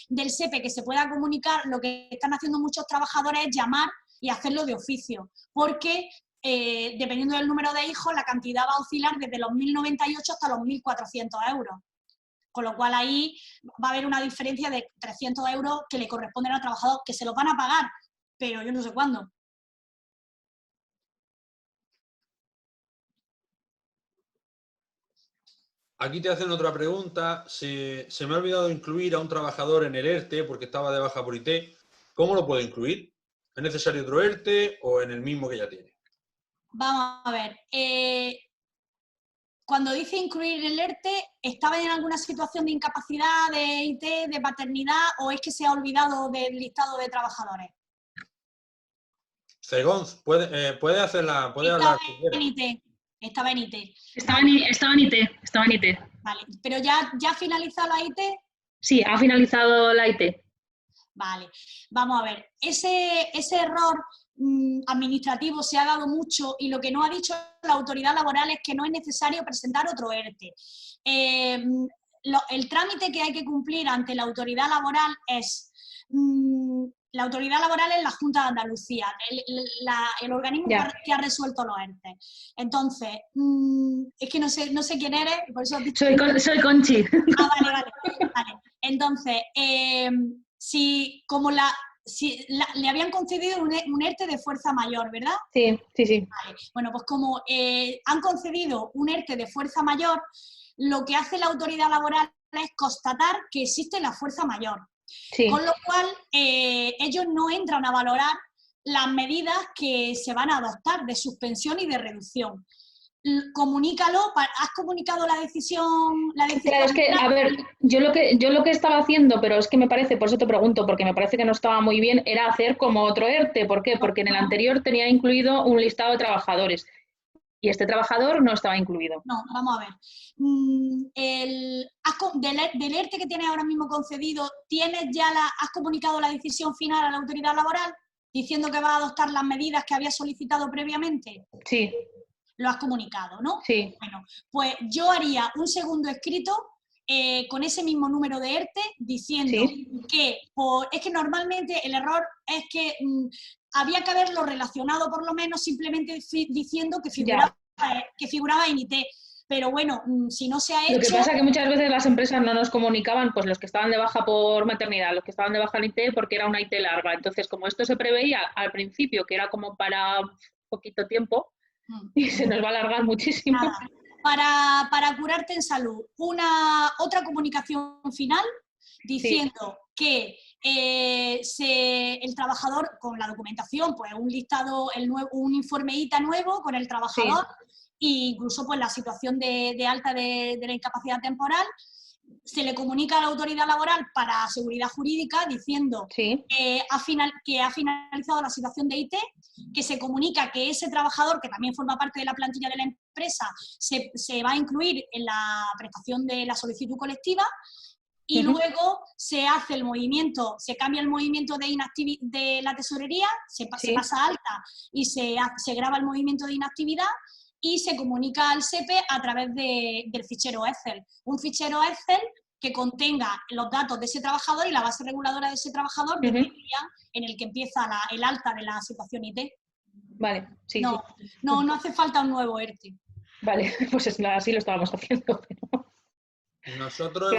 del SEPE que se pueda comunicar, lo que están haciendo muchos trabajadores es llamar y hacerlo de oficio, porque dependiendo del número de hijos, la cantidad va a oscilar desde los 1.098 hasta los 1.400 euros. Con lo cual ahí va a haber una diferencia de 300 euros que le corresponden al trabajador, que se los van a pagar, pero yo no sé cuándo. Aquí te hacen otra pregunta. Se me ha olvidado incluir a un trabajador en el ERTE porque estaba de baja por IT. ¿Cómo lo puedo incluir? ¿Es necesario otro ERTE o en el mismo que ya tiene? Vamos a ver. Cuando dice incluir el ERTE, ¿estaba en alguna situación de incapacidad, de IT, de paternidad o es que se ha olvidado del listado de trabajadores? Segón, puede hacerla, puede hablar. En IT. Estaba en IT. Estaba en IT. Vale, pero ¿ya ha finalizado la IT? Sí, ha finalizado la IT. Vale, vamos a ver. Ese error administrativo se ha dado mucho y lo que no ha dicho la autoridad laboral es que no es necesario presentar otro ERTE. El trámite que hay que cumplir ante la autoridad laboral es... la autoridad laboral es la Junta de Andalucía, el organismo que ha resuelto los ERTE. Entonces, es que no sé quién eres, por eso has dicho... Soy Conchi. Ah, vale. Entonces, si le habían concedido un ERTE de fuerza mayor, ¿verdad? Sí. Vale. Bueno, pues como han concedido un ERTE de fuerza mayor, lo que hace la autoridad laboral es constatar que existe la fuerza mayor. Sí. Con lo cual, ellos no entran a valorar las medidas que se van a adoptar de suspensión y de reducción. Comunícalo, ¿has comunicado la decisión? Claro, es que, a ver, yo lo que estaba haciendo, pero es que me parece, por eso te pregunto, porque me parece que no estaba muy bien, era hacer como otro ERTE. ¿Por qué? Porque en el anterior tenía incluido un listado de trabajadores y este trabajador no estaba incluido. No, vamos a ver. Del ERTE que tienes ahora mismo concedido, ¿has comunicado la decisión final a la autoridad laboral diciendo que va a adoptar las medidas que había solicitado previamente? Sí. Lo has comunicado, ¿no? Sí. Bueno, pues yo haría un segundo escrito con ese mismo número de ERTE diciendo que es que normalmente el error es que había que haberlo relacionado por lo menos simplemente diciendo que figuraba en IT. Pero bueno, si no se ha hecho... Lo que pasa es que muchas veces las empresas no nos comunicaban, pues los que estaban de baja por maternidad, los que estaban de baja en IT porque era una IT larga. Entonces, como esto se preveía al principio, que era como para poquito tiempo, y se nos va a alargar muchísimo. Nada. para curarte en salud, otra comunicación final diciendo que el trabajador, con la documentación, pues un listado, un informe ITA nuevo con el trabajador, e incluso pues la situación de alta de la incapacidad temporal, se le comunica a la autoridad laboral para seguridad jurídica diciendo que ha finalizado la situación de IT, que se comunica que ese trabajador, que también forma parte de la plantilla de la empresa, se va a incluir en la prestación de la solicitud colectiva, y luego se hace el movimiento, se cambia el movimiento de la tesorería, se pasa alta y se graba el movimiento de inactividad y se comunica al SEPE a través del fichero Excel. Un fichero Excel que contenga los datos de ese trabajador y la base reguladora de ese trabajador desde el día en el que empieza el alta de la situación IT. Vale, no hace falta un nuevo ERTE. Vale, pues así lo estábamos haciendo. Nosotros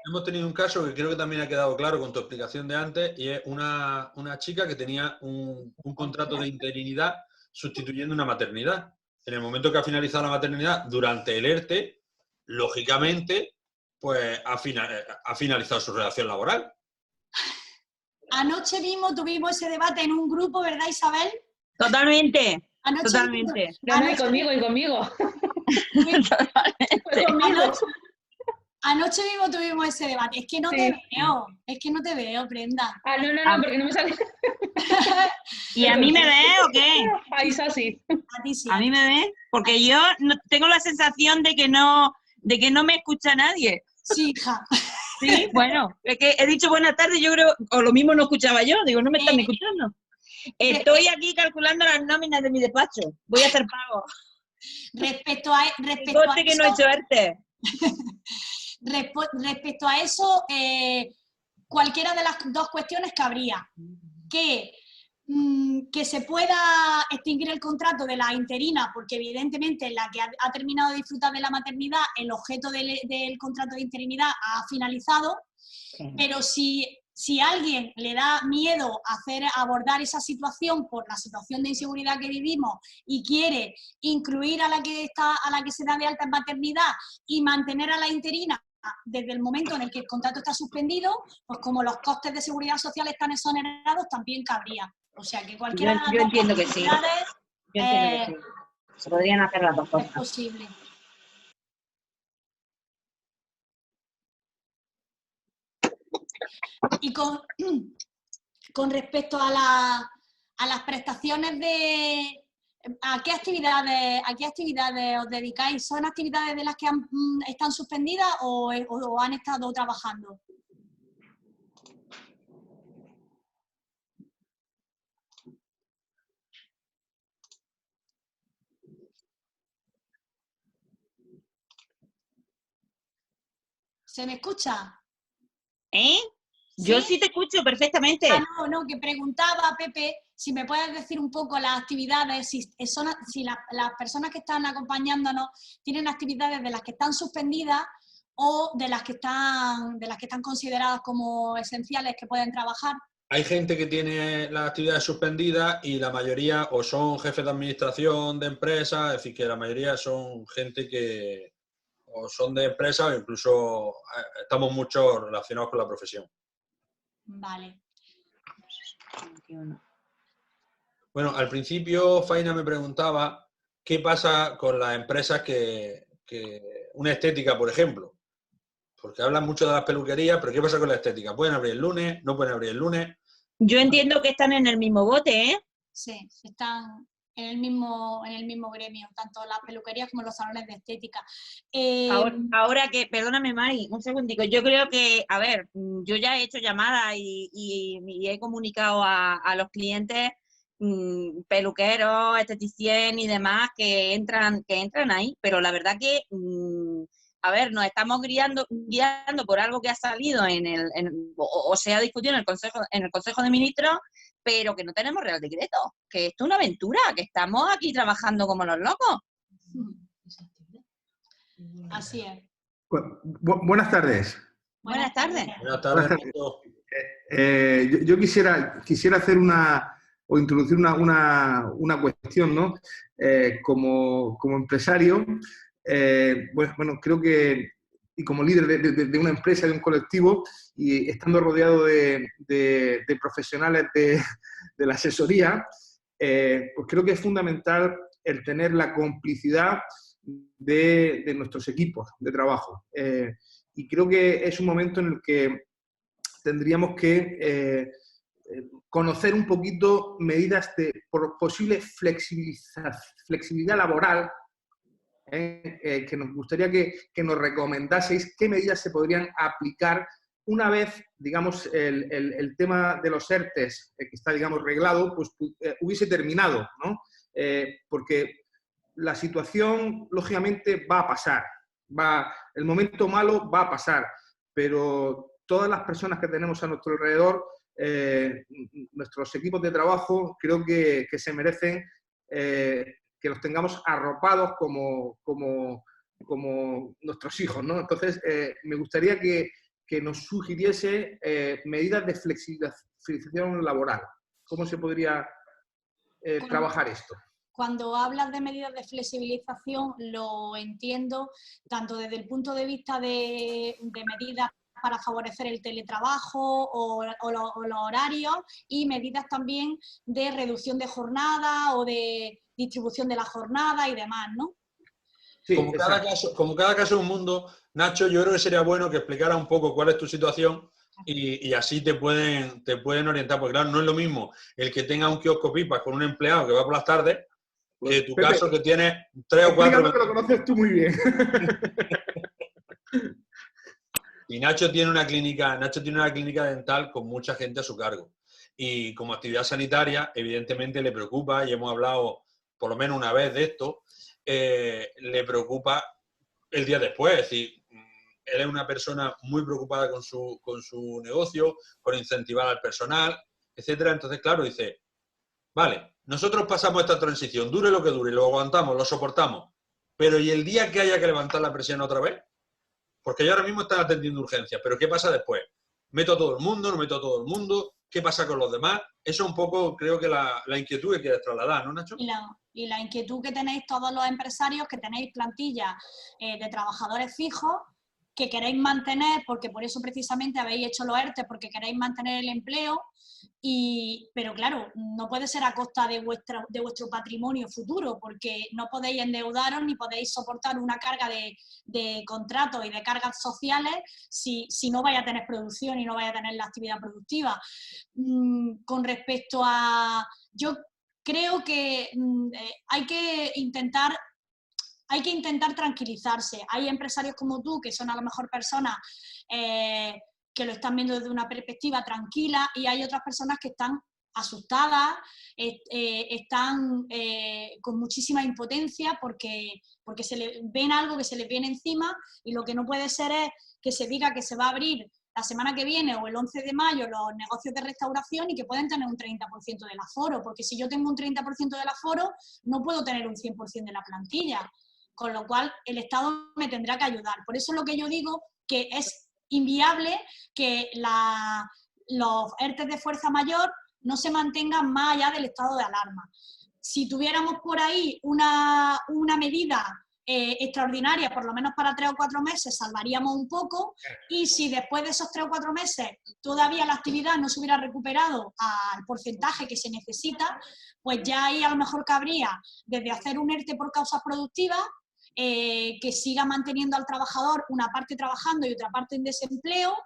hemos tenido un caso que creo que también ha quedado claro con tu explicación de antes, y es una chica que tenía un contrato de interinidad sustituyendo una maternidad. En el momento que ha finalizado la maternidad, durante el ERTE, lógicamente, pues ha finalizado su relación laboral. Anoche mismo tuvimos ese debate en un grupo, ¿verdad, Isabel? Totalmente. Totalmente. Y conmigo. Anoche mismo tuvimos ese debate. Es que no te veo, Brenda. No, porque no me sale. ¿Y a mí me ves o qué? Ahí es así. A ti sí. ¿A mí me ves? Porque yo tengo la sensación de que no me escucha nadie. Sí, hija. Sí, bueno, es que he dicho buenas tardes, yo creo, o lo mismo no escuchaba yo, digo, no me están escuchando. Estoy aquí calculando las nóminas de mi despacho, voy a hacer pago. Respecto a eso, que no he hecho ERTE. Respecto a eso, cualquiera de las dos cuestiones cabría. Que se pueda extinguir el contrato de la interina, porque evidentemente la que ha terminado de disfrutar de la maternidad, el objeto del contrato de interinidad ha finalizado, pero si a alguien le da miedo abordar esa situación por la situación de inseguridad que vivimos y quiere incluir a la que se da de alta en maternidad y mantener a la interina desde el momento en el que el contrato está suspendido, pues como los costes de seguridad social están exonerados, también cabría. O sea que cualquiera de las yo entiendo que sí. Se podrían hacer las dos cosas. Es posible. Y con respecto a las prestaciones ¿a qué actividades os dedicáis? ¿Son actividades de las que están suspendidas o han estado trabajando? ¿Se me escucha? ¿Sí? Yo sí te escucho perfectamente. No, que preguntaba, Pepe, si me puedes decir un poco las actividades, si las personas que están acompañándonos tienen actividades de las que están suspendidas o de las que están consideradas como esenciales que pueden trabajar. Hay gente que tiene las actividades suspendidas y la mayoría o son jefes de administración de empresas, es decir, que la mayoría son gente que o son de empresas o incluso estamos mucho relacionados con la profesión. Vale. Bueno, al principio Faina me preguntaba qué pasa con las empresas una estética, por ejemplo, porque hablan mucho de las peluquerías, pero ¿qué pasa con la estética? ¿Pueden abrir el lunes? ¿No pueden abrir el lunes? Yo entiendo que están en el mismo bote, ¿eh? Sí, están en el mismo gremio, tanto las peluquerías como los salones de estética. Ahora que, perdóname Mari, un segundico, yo creo que, a ver, yo ya he hecho llamadas y he comunicado a los clientes, peluqueros, esteticien y demás que entran ahí, pero la verdad que, a ver, nos estamos guiando por algo que ha salido o se ha discutido en el Consejo de Ministros, pero que no tenemos Real Decreto, que esto es una aventura, que estamos aquí trabajando como los locos. Así es. Buenas tardes. Buenas tardes. Buenas tardes. Yo quisiera hacer introducir una cuestión, ¿no? Como empresario, bueno, creo que, y como líder de una empresa, de un colectivo, y estando rodeado de profesionales de la asesoría, pues creo que es fundamental el tener la complicidad de nuestros equipos de trabajo. Y creo que es un momento en el que tendríamos que conocer un poquito medidas de posible flexibilidad laboral, que nos gustaría que nos recomendaseis qué medidas se podrían aplicar una vez, digamos, el tema de los ERTEs, que está, digamos, reglado, pues hubiese terminado, ¿no? Porque la situación, lógicamente, va a pasar. El momento malo va a pasar, pero todas las personas que tenemos a nuestro alrededor, nuestros equipos de trabajo, creo que se merecen que los tengamos arropados como nuestros hijos, ¿no? Entonces, me gustaría que nos sugiriese medidas de flexibilización laboral. ¿Cómo se podría trabajar esto? Cuando hablas de medidas de flexibilización, lo entiendo tanto desde el punto de vista de medidas para favorecer el teletrabajo o los horarios, y medidas también de reducción de jornada o de distribución de la jornada y demás, ¿no? Sí, como cada caso es un mundo, Nacho, yo creo que sería bueno que explicara un poco cuál es tu situación y así te pueden orientar, porque claro, no es lo mismo el que tenga un kiosco pipas con un empleado que va por las tardes, que tu Pepe, caso que tienes 3 o 4... Explícame que lo conoces tú muy bien. Y Nacho tiene una clínica dental con mucha gente a su cargo. Y como actividad sanitaria, evidentemente le preocupa, y hemos hablado por lo menos una vez de esto, le preocupa el día después. Es decir, él es una persona muy preocupada con su negocio, por incentivar al personal, etcétera. Entonces, claro, dice, vale, nosotros pasamos esta transición, dure lo que dure, lo aguantamos, lo soportamos, pero ¿y el día que haya que levantar la presión otra vez? Porque yo ahora mismo están atendiendo urgencias, pero ¿qué pasa después? ¿Meto a todo el mundo? ¿No meto a todo el mundo? ¿Qué pasa con los demás? Eso es un poco, creo que la inquietud que quieres trasladar, ¿no, Nacho? Y la inquietud que tenéis todos los empresarios, que tenéis plantilla de trabajadores fijos, que queréis mantener, porque por eso precisamente habéis hecho los ERTE, porque queréis mantener el empleo, pero claro, no puede ser a costa de vuestro patrimonio futuro, porque no podéis endeudaros ni podéis soportar una carga de contratos y de cargas sociales si no vais a tener producción y no vais a tener la actividad productiva. Con respecto a... Yo creo que hay que intentar tranquilizarse. Hay empresarios como tú, que son a lo mejor personas que lo están viendo desde una perspectiva tranquila, y hay otras personas que están asustadas, están con muchísima impotencia porque ven algo que se les viene encima, y lo que no puede ser es que se diga que se va a abrir la semana que viene o el 11 de mayo los negocios de restauración y que pueden tener un 30% del aforo, porque si yo tengo un 30% del aforo, no puedo tener un 100% de la plantilla. Con lo cual, el Estado me tendrá que ayudar. Por eso es lo que yo digo, que es inviable que los ERTE de fuerza mayor no se mantengan más allá del estado de alarma. Si tuviéramos por ahí una medida extraordinaria, por lo menos para 3 o 4 meses, salvaríamos un poco, y si después de esos 3 o 4 meses todavía la actividad no se hubiera recuperado al porcentaje que se necesita, pues ya ahí a lo mejor cabría desde hacer un ERTE por causas productivas, que siga manteniendo al trabajador una parte trabajando y otra parte en desempleo,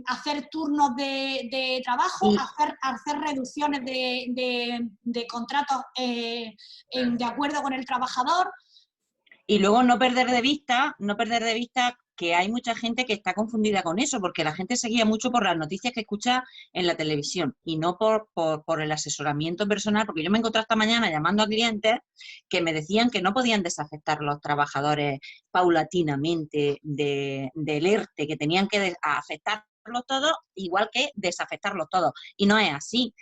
hacer turnos de trabajo, hacer reducciones de contratos de acuerdo con el trabajador. Y luego no perder de vista que hay mucha gente que está confundida con eso, porque la gente se guía mucho por las noticias que escucha en la televisión y no por el asesoramiento personal, porque yo me encontré esta mañana llamando a clientes que me decían que no podían desafectar los trabajadores paulatinamente del ERTE, que tenían que afectarlos todos igual que desafectarlos todos. Y no es así.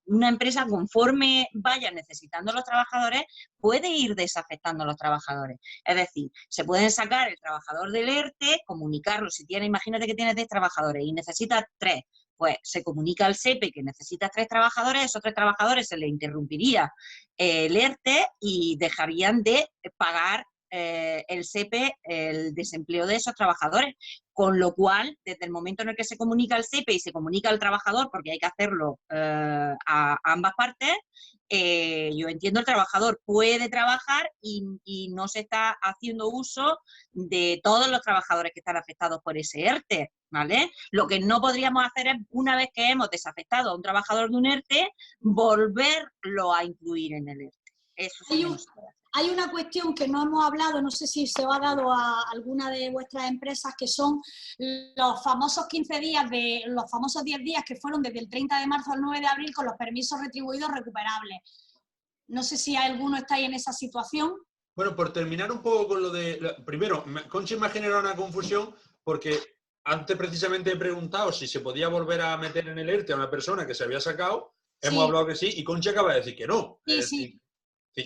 Una empresa, conforme vaya necesitando los trabajadores, puede ir desafectando a los trabajadores. Es decir, se pueden sacar el trabajador del ERTE, comunicarlo. Si tiene, imagínate que tienes 10 trabajadores y necesitas 3, pues se comunica al SEPE que necesitas 3 trabajadores, esos 3 trabajadores se les interrumpiría el ERTE y dejarían de pagar el SEPE el desempleo de esos trabajadores, con lo cual, desde el momento en el que se comunica al SEPE y se comunica al trabajador, porque hay que hacerlo a ambas partes, yo entiendo el trabajador puede trabajar y no se está haciendo uso de todos los trabajadores que están afectados por ese ERTE, ¿vale? Lo que no podríamos hacer es, una vez que hemos desafectado a un trabajador de un ERTE, volverlo a incluir en el ERTE. Eso sí que no se puede hacer. Hay una cuestión que no hemos hablado, no sé si se os ha dado a alguna de vuestras empresas, que son los famosos 15 días, los famosos 10 días que fueron desde el 30 de marzo al 9 de abril con los permisos retribuidos recuperables. No sé si alguno está ahí en esa situación. Bueno, por terminar un poco con lo de... Primero, Conchi me ha generado una confusión porque antes precisamente he preguntado si se podía volver a meter en el ERTE a una persona que se había sacado. Sí. Hemos hablado que sí y Conchi acaba de decir que no. Sí, sí.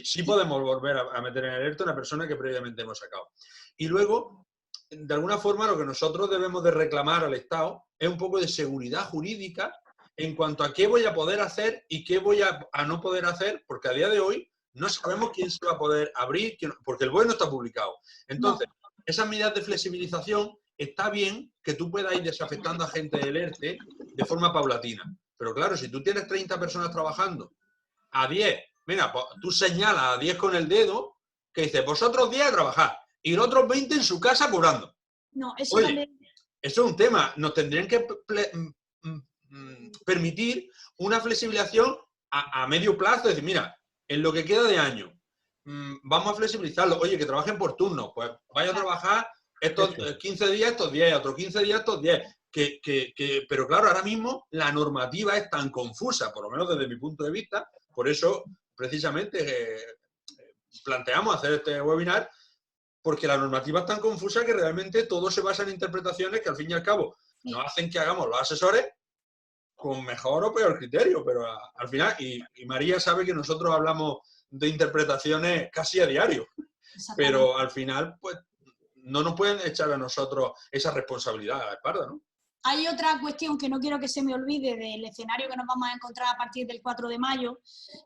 Sí podemos volver a meter en el ERTE a una persona que previamente hemos sacado. Y luego, de alguna forma, lo que nosotros debemos de reclamar al Estado es un poco de seguridad jurídica en cuanto a qué voy a poder hacer y qué voy a no poder hacer, porque a día de hoy no sabemos quién se va a poder abrir, porque el BOE no está publicado. Entonces, esas medidas de flexibilización, está bien que tú puedas ir desafectando a gente del ERTE de forma paulatina. Pero claro, si tú tienes 30 personas trabajando a 10, mira, pues tú señalas a 10 con el dedo que dices, vosotros 10 a trabajar y los otros 20 en su casa cobrando. No, eso Oye, también... eso es un tema. Nos tendrían que permitir una flexibilización a medio plazo. Es decir, mira, en lo que queda de año, vamos a flexibilizarlo. Oye, que trabajen por turno. Pues vaya a trabajar estos 15 días, estos 10, otros 15 días, estos 10. Pero claro, ahora mismo la normativa es tan confusa, por lo menos desde mi punto de vista. Por eso, precisamente, planteamos hacer este webinar, porque la normativa es tan confusa que realmente todo se basa en interpretaciones que al fin y al cabo nos hacen que hagamos los asesores con mejor o peor criterio, pero al final, y María sabe que nosotros hablamos de interpretaciones casi a diario, pero al final, pues, no nos pueden echar a nosotros esa responsabilidad a la espalda, ¿no? Hay otra cuestión que no quiero que se me olvide del escenario que nos vamos a encontrar a partir del 4 de mayo,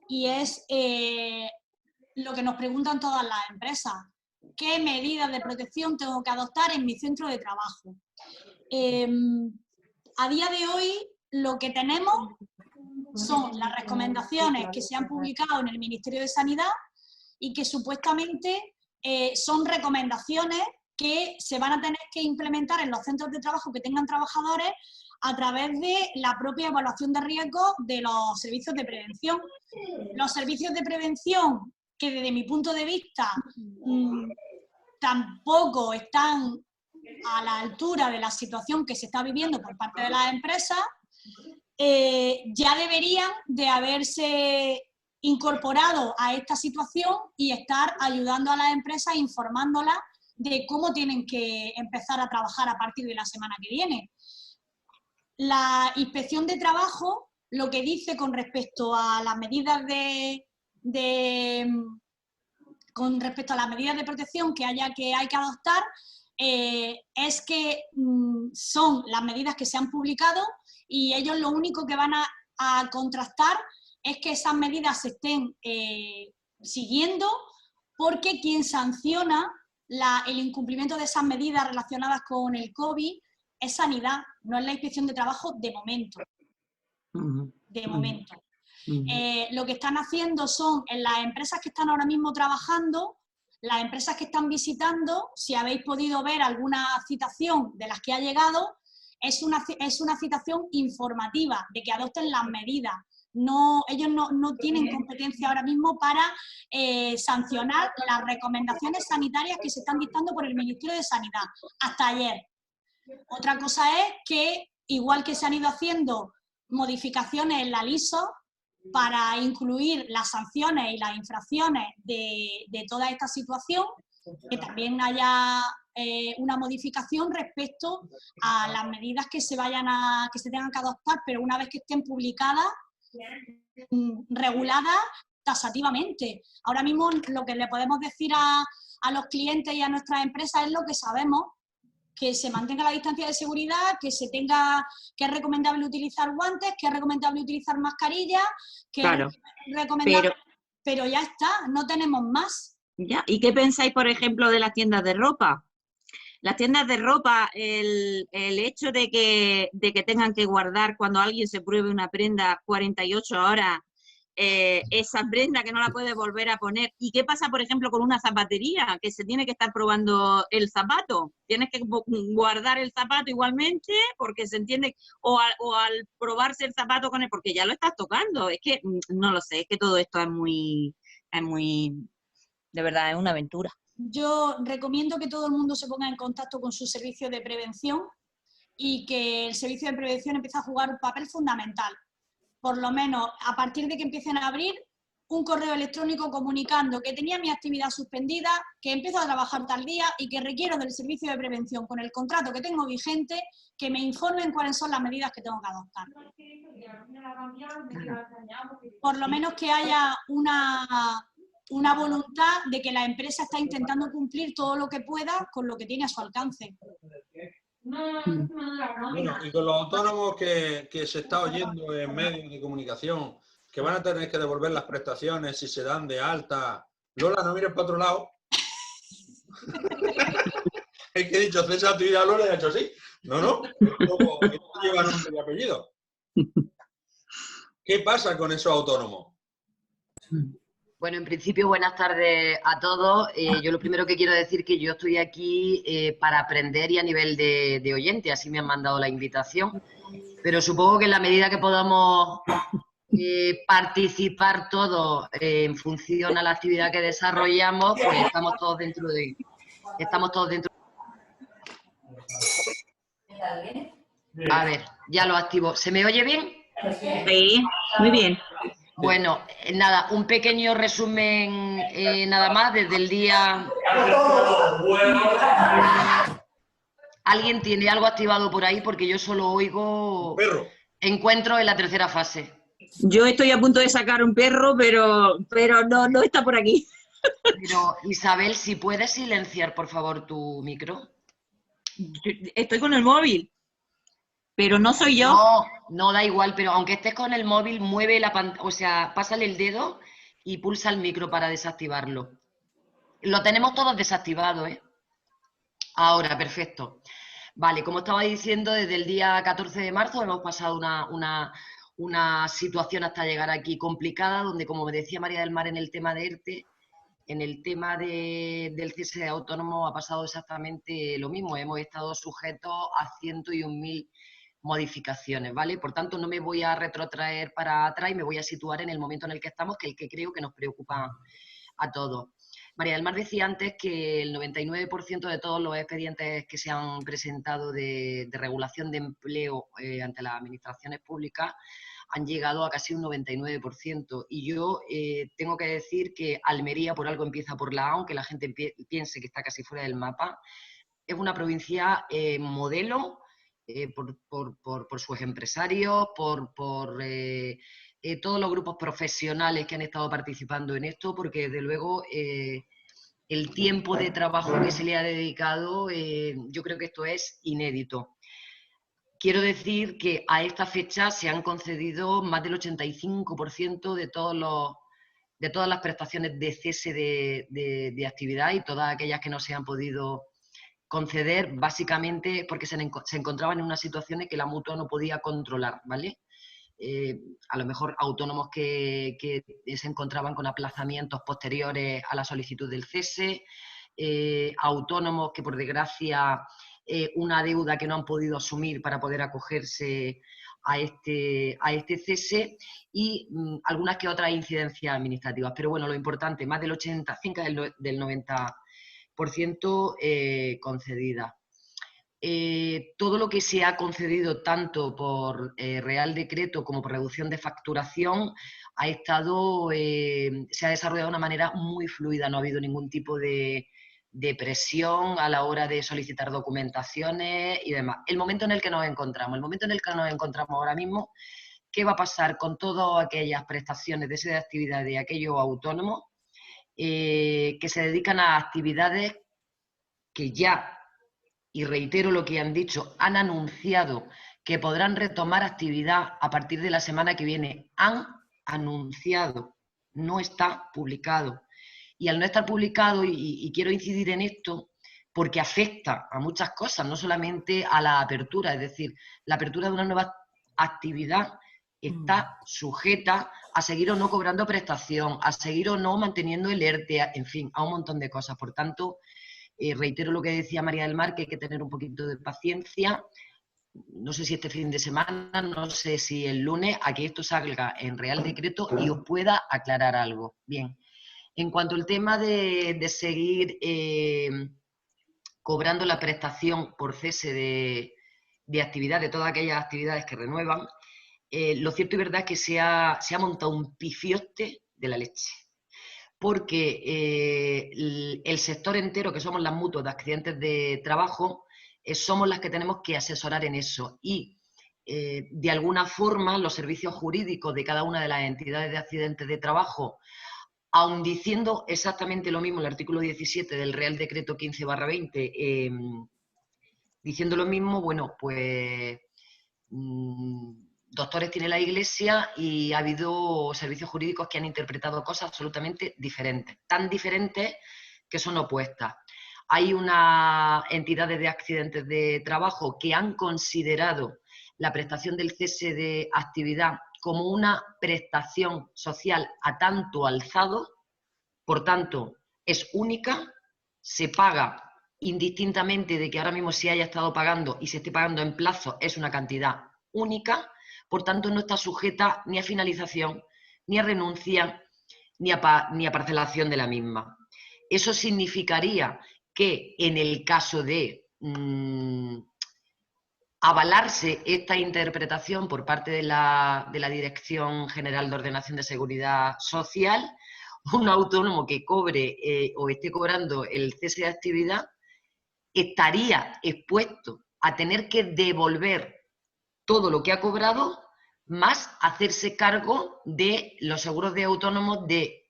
y es lo que nos preguntan todas las empresas. ¿Qué medidas de protección tengo que adoptar en mi centro de trabajo? A día de hoy, lo que tenemos son las recomendaciones que se han publicado en el Ministerio de Sanidad y que supuestamente son recomendaciones que se van a tener que implementar en los centros de trabajo que tengan trabajadores a través de la propia evaluación de riesgo de los servicios de prevención. Los servicios de prevención, que desde mi punto de vista tampoco están a la altura de la situación que se está viviendo por parte de las empresas, ya deberían de haberse incorporado a esta situación y estar ayudando a las empresas, informándolas de cómo tienen que empezar a trabajar a partir de la semana que viene. La Inspección de Trabajo lo que dice con respecto a las medidas con respecto a las medidas de protección que hay que adoptar es que son las medidas que se han publicado y ellos lo único que van a contrastar es que esas medidas se estén siguiendo, porque quien sanciona el incumplimiento de esas medidas relacionadas con el COVID es Sanidad, no es la Inspección de Trabajo de momento. De momento. Lo que están haciendo son, en las empresas que están ahora mismo trabajando, las empresas que están visitando, si habéis podido ver alguna citación de las que ha llegado, es una citación informativa de que adopten las medidas. No, ellos no tienen competencia ahora mismo para sancionar las recomendaciones sanitarias que se están dictando por el Ministerio de Sanidad, hasta ayer. Otra cosa es que, igual que se han ido haciendo modificaciones en la LISO para incluir las sanciones y las infracciones de toda esta situación, que también haya una modificación respecto a las medidas que se tengan que adoptar, pero una vez que estén publicadas, reguladas tasativamente. Ahora mismo lo que le podemos decir a los clientes y a nuestras empresas es lo que sabemos, que se mantenga la distancia de seguridad, que se tenga, que es recomendable utilizar guantes, que es recomendable utilizar mascarillas, que Claro, es recomendable, pero pero ya está, no tenemos más. ya. ¿Y qué pensáis, por ejemplo, de las tiendas de ropa? Las tiendas de ropa, el hecho de que tengan que guardar cuando alguien se pruebe una prenda 48 horas, esa prenda que no la puede volver a poner. ¿Y qué pasa, por ejemplo, con una zapatería? Que se tiene que estar probando el zapato. Tienes que guardar el zapato igualmente porque se entiende, o al probarse el zapato con él, porque ya lo estás tocando. Es que, no lo sé, es que todo esto es muy, de verdad, es una aventura. Yo recomiendo que todo el mundo se ponga en contacto con su servicio de prevención y que el servicio de prevención empiece a jugar un papel fundamental. Por lo menos, a partir de que empiecen a abrir, un correo electrónico comunicando que tenía mi actividad suspendida, que empiezo a trabajar tal día y que requiero del servicio de prevención con el contrato que tengo vigente, que me informen cuáles son las medidas que tengo que adoptar. Por lo menos que haya una voluntad de que la empresa está intentando cumplir todo lo que pueda con lo que tiene a su alcance. Bueno, y con los autónomos que se está oyendo en medios de comunicación, que van a tener que devolver las prestaciones si se dan de alta. Lola, no mires para otro lado. Es que he dicho César actividad Lola y ha hecho así. No. Esto lleva nombre y apellido. ¿Qué pasa con esos autónomos? Bueno, en principio, buenas tardes a todos. Yo lo primero que quiero decir que yo estoy aquí para aprender y a nivel de oyente, así me han mandado la invitación. Pero supongo que en la medida que podamos participar todos en función a la actividad que desarrollamos, pues estamos todos dentro de... A ver, ya lo activo. ¿Se me oye bien? Sí, muy bien. Bueno, nada, un pequeño resumen nada más desde el día... ¿Alguien tiene algo activado por ahí? Porque yo solo oigo Perro. encuentro en la tercera fase. Yo estoy a punto de sacar un perro, pero no está por aquí. Pero, Isabel, si puedes silenciar, por favor, tu micro. Estoy con el móvil, pero no soy yo. No da igual, pero aunque estés con el móvil, mueve la pantalla, o sea, pásale el dedo y pulsa el micro para desactivarlo. Lo tenemos todos desactivado, ¿eh? Ahora, perfecto. Vale, como estaba diciendo, desde el día 14 de marzo hemos pasado una situación hasta llegar aquí complicada, donde, como me decía María del Mar en el tema de ERTE, en el tema del cese de autónomo ha pasado exactamente lo mismo. Hemos estado sujetos a 101.000 modificaciones, ¿vale? Por tanto, no me voy a retrotraer para atrás y me voy a situar en el momento en el que estamos, que es el que creo que nos preocupa a todos. María del Mar decía antes que el 99% de todos los expedientes que se han presentado de regulación de empleo ante las administraciones públicas han llegado a casi un 99%. Y yo tengo que decir que Almería, por algo empieza por la A, aunque la gente piense que está casi fuera del mapa, es una provincia modelo por sus empresarios, por todos los grupos profesionales que han estado participando en esto, porque desde luego el tiempo de trabajo que se le ha dedicado, yo creo que esto es inédito. Quiero decir que a esta fecha se han concedido más del 85% de todas las prestaciones de cese de actividad, y todas aquellas que no se han podido conceder, básicamente porque se encontraban en una situación en que la mutua no podía controlar, ¿vale? A lo mejor autónomos que se encontraban con aplazamientos posteriores a la solicitud del cese, autónomos que por desgracia una deuda que no han podido asumir para poder acogerse a este cese, y algunas que otras incidencias administrativas. Pero bueno, lo importante, más del 80, cerca del 90% concedida. Todo lo que se ha concedido tanto por Real Decreto como por reducción de facturación se ha desarrollado de una manera muy fluida, no ha habido ningún tipo de presión a la hora de solicitar documentaciones y demás. El momento en el que nos encontramos ahora mismo, ¿qué va a pasar con todas aquellas prestaciones de esa actividad de aquellos autónomos que se dedican a actividades que ya y reitero lo que han dicho, han anunciado que podrán retomar actividad a partir de la semana que viene. Han anunciado, no está publicado. Y al no estar publicado, y quiero incidir en esto, porque afecta a muchas cosas, no solamente a la apertura, es decir, la apertura de una nueva actividad está sujeta a seguir o no cobrando prestación, a seguir o no manteniendo el ERTE, en fin, a un montón de cosas. Por tanto, reitero lo que decía María del Mar, que hay que tener un poquito de paciencia. No sé si este fin de semana, no sé si el lunes, a que esto salga en Real Decreto y os pueda aclarar algo. Bien, en cuanto al tema de seguir cobrando la prestación por cese de actividad, de todas aquellas actividades que renuevan, lo cierto y verdad es que se ha montado un pifioste de la leche. Porque el sector entero, que somos las mutuas de accidentes de trabajo, somos las que tenemos que asesorar en eso. Y de alguna forma los servicios jurídicos de cada una de las entidades de accidentes de trabajo, aun diciendo exactamente lo mismo el artículo 17 del Real Decreto 15/20, diciendo lo mismo, bueno, pues doctores tiene la Iglesia y ha habido servicios jurídicos que han interpretado cosas absolutamente diferentes, tan diferentes que son opuestas. Hay unas entidades de accidentes de trabajo que han considerado la prestación del cese de actividad como una prestación social a tanto alzado, por tanto, es única, se paga indistintamente de que ahora mismo se haya estado pagando y se esté pagando en plazo, es una cantidad única, por tanto no está sujeta ni a finalización, ni a renuncia, ni a parcelación de la misma. Eso significaría que en el caso de avalarse esta interpretación por parte de la Dirección General de Ordenación de Seguridad Social, un autónomo que cobre o esté cobrando el cese de actividad estaría expuesto a tener que devolver todo lo que ha cobrado, más hacerse cargo de los seguros de autónomos de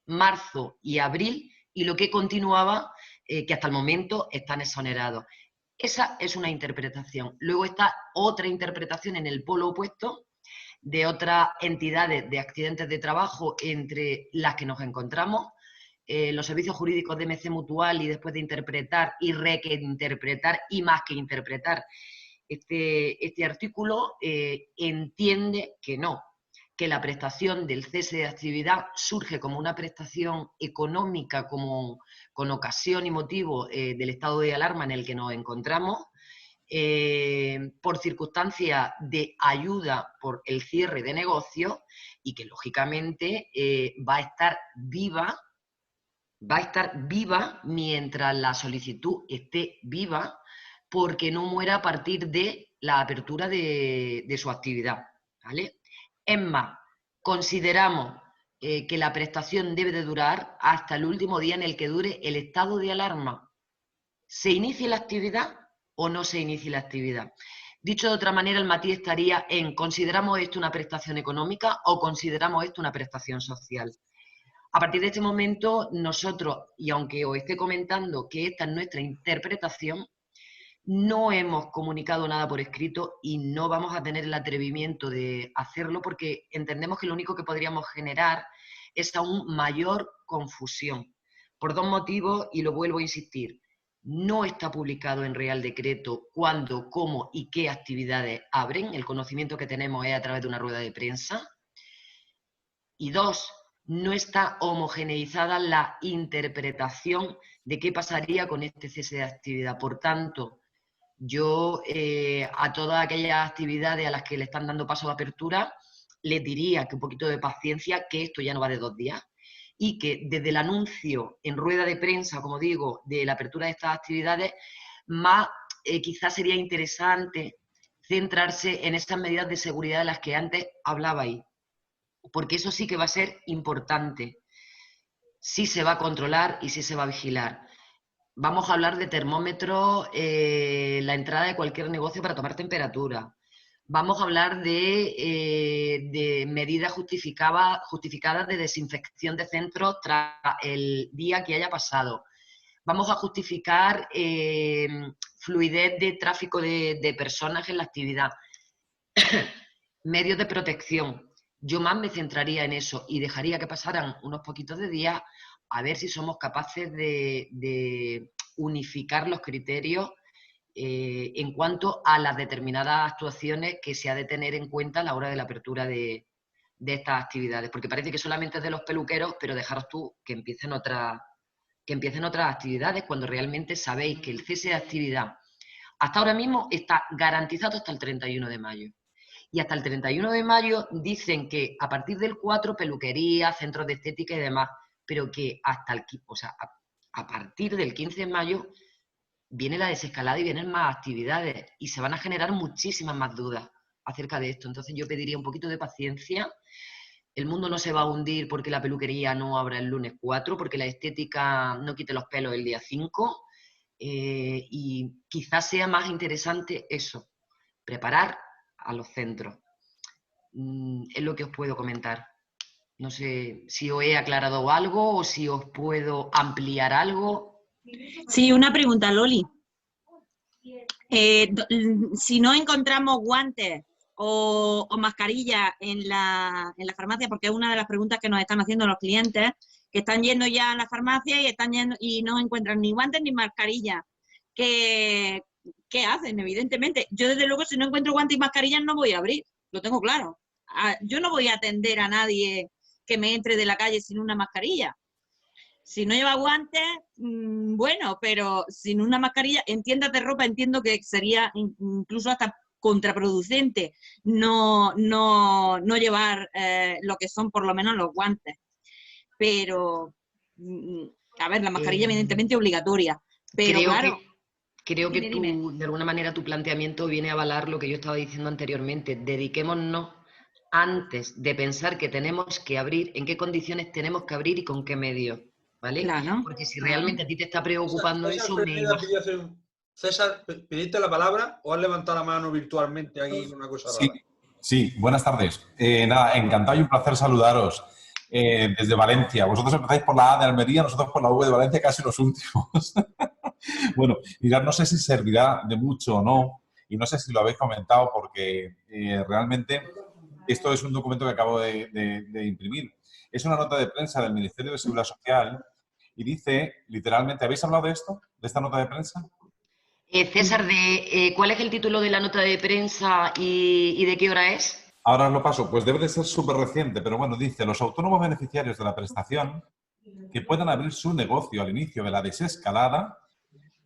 marzo y abril y lo que continuaba, que hasta el momento están exonerados. Esa es una interpretación. Luego está otra interpretación en el polo opuesto de otras entidades de accidentes de trabajo entre las que nos encontramos, los servicios jurídicos de MC Mutual, y después de interpretar y reinterpretar y más que interpretar este artículo, entiende que no, que la prestación del cese de actividad surge como una prestación económica con ocasión y motivo del estado de alarma en el que nos encontramos, por circunstancias de ayuda por el cierre de negocio, y que lógicamente va a estar viva mientras la solicitud esté viva, porque no muera a partir de la apertura de su actividad, ¿vale? Es más, consideramos que la prestación debe de durar hasta el último día en el que dure el estado de alarma. ¿Se inicie la actividad o no se inicie la actividad? Dicho de otra manera, el matiz estaría en: ¿consideramos esto una prestación económica o consideramos esto una prestación social? A partir de este momento, nosotros, y aunque os esté comentando que esta es nuestra interpretación, no hemos comunicado nada por escrito y no vamos a tener el atrevimiento de hacerlo, porque entendemos que lo único que podríamos generar es aún mayor confusión. Por dos motivos, y lo vuelvo a insistir: no está publicado en Real Decreto cuándo, cómo y qué actividades abren. El conocimiento que tenemos es a través de una rueda de prensa. Y dos, no está homogeneizada la interpretación de qué pasaría con este cese de actividad. Por tanto, yo a todas aquellas actividades a las que le están dando paso de apertura, les diría que un poquito de paciencia, que esto ya no va de 2 días, y que desde el anuncio en rueda de prensa, como digo, de la apertura de estas actividades, más quizás sería interesante centrarse en estas medidas de seguridad de las que antes hablabais, porque eso sí que va a ser importante. Sí se va a controlar y sí se va a vigilar. Vamos a hablar de termómetros, la entrada de cualquier negocio para tomar temperatura. Vamos a hablar de medidas justificadas de desinfección de centros tras el día que haya pasado. Vamos a justificar fluidez de tráfico de personas en la actividad. Medios de protección. Yo más me centraría en eso y dejaría que pasaran unos poquitos de días a ver si somos capaces de unificar los criterios en cuanto a las determinadas actuaciones que se ha de tener en cuenta a la hora de la apertura de estas actividades. Porque parece que solamente es de los peluqueros, pero dejaros tú que empiecen otras actividades cuando realmente sabéis que el cese de actividad hasta ahora mismo está garantizado hasta el 31 de mayo. Y hasta el 31 de mayo dicen que a partir del 4, peluquería, centros de estética y demás, pero que hasta a partir del 15 de mayo viene la desescalada y vienen más actividades y se van a generar muchísimas más dudas acerca de esto. Entonces yo pediría un poquito de paciencia. El mundo no se va a hundir porque la peluquería no abra el lunes 4, porque la estética no quite los pelos el día 5. Y quizás sea más interesante eso, preparar a los centros. Es lo que os puedo comentar. No sé si os he aclarado algo o si os puedo ampliar algo. Sí, una pregunta, Loli. Si no encontramos guantes o mascarillas en la farmacia, porque es una de las preguntas que nos están haciendo los clientes, que están yendo ya a la farmacia y no encuentran ni guantes ni mascarillas. ¿Qué hacen? Evidentemente. Yo, desde luego, si no encuentro guantes y mascarillas, no voy a abrir. Lo tengo claro. Yo no voy a atender a nadie que me entre de la calle sin una mascarilla. Si no lleva guantes, bueno, pero sin una mascarilla, en tiendas de ropa entiendo que sería incluso hasta contraproducente no llevar lo que son por lo menos los guantes. Pero, a ver, la mascarilla evidentemente es obligatoria. Pero Creo que dime. de alguna manera tu planteamiento viene a avalar lo que yo estaba diciendo anteriormente. Dediquémonos, antes de pensar que tenemos que abrir, en qué condiciones tenemos que abrir y con qué medios, ¿vale? Claro. Porque si realmente a ti te está preocupando eso, César, ¿pediste la palabra o has levantado la mano virtualmente aquí una cosa rara? Sí, buenas tardes. Nada, encantado y un placer saludaros desde Valencia. Vosotros empezáis por la A de Almería, nosotros por la V de Valencia, casi los últimos. Bueno, mirad, no sé si servirá de mucho o no, y no sé si lo habéis comentado porque realmente esto es un documento que acabo de imprimir. Es una nota de prensa del Ministerio de Seguridad Social y dice, literalmente, ¿habéis hablado de esto? ¿De esta nota de prensa? César, ¿cuál es el título de la nota de prensa y de qué hora es? Ahora os lo paso. Pues debe de ser súper reciente, pero bueno, dice, los autónomos beneficiarios de la prestación que puedan abrir su negocio al inicio de la desescalada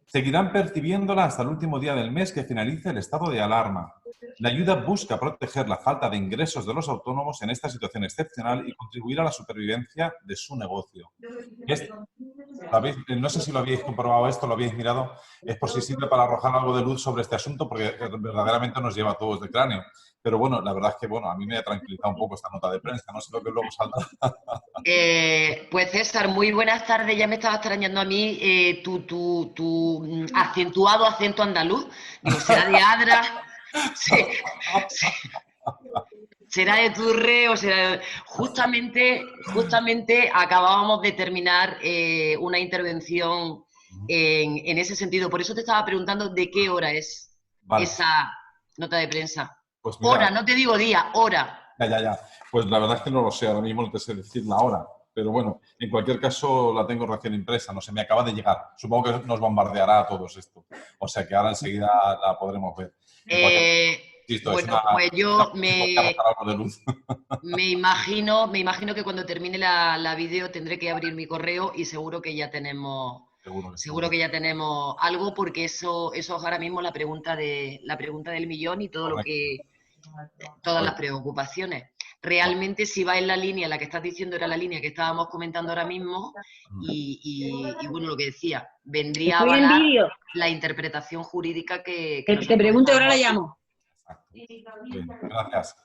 seguirán percibiéndola hasta el último día del mes que finalice el estado de alarma. La ayuda busca proteger la falta de ingresos de los autónomos en esta situación excepcional y contribuir a la supervivencia de su negocio. No sé si lo habéis comprobado esto, lo habéis mirado, es por si sirve para arrojar algo de luz sobre este asunto, porque verdaderamente nos lleva a todos de cráneo. Pero bueno, la verdad es que a mí me ha tranquilizado un poco esta nota de prensa, no sé lo que luego saldrá. Pues César, muy buenas tardes. Ya me estaba extrañando a mí tu acentuado acento andaluz. Digo, será de Adra, será de Turre o será de... Justamente acabábamos de terminar una intervención en ese sentido. Por eso te estaba preguntando de qué hora es esa nota de prensa. Pues mira, hora, no te digo día, hora. Ya. Pues la verdad es que no lo sé, ahora mismo no te sé decir la hora. Pero bueno, en cualquier caso la tengo recién impresa, no sé, me acaba de llegar. Supongo que nos bombardeará a todos esto. O sea que ahora enseguida la podremos ver. Bueno, pues yo me imagino que cuando termine la vídeo tendré que abrir mi correo y seguro que ya tenemos... Seguro que ya tenemos algo, porque eso es ahora mismo la pregunta del millón y todo lo que... Todas las preocupaciones. Realmente, si va en la línea, la que estás diciendo era la línea que estábamos comentando ahora mismo, y bueno, lo que decía, vendría a avalar la interpretación jurídica que te pregunto y ahora la llamo. Bien, gracias.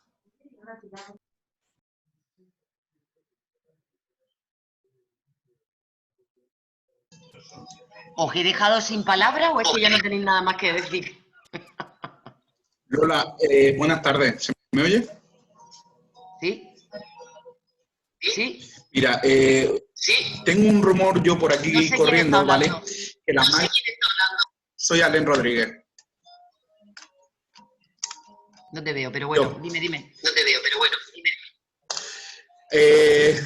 ¿Os he dejado sin palabras o es que ya no tenéis nada más que decir? Lola, buenas tardes. ¿Se me oye? ¿Sí? ¿Sí? Mira, tengo un rumor yo por aquí corriendo, ¿vale? Que la máquina... Soy Alén Rodríguez. No te veo, pero bueno, dime. No te veo, pero bueno, dime.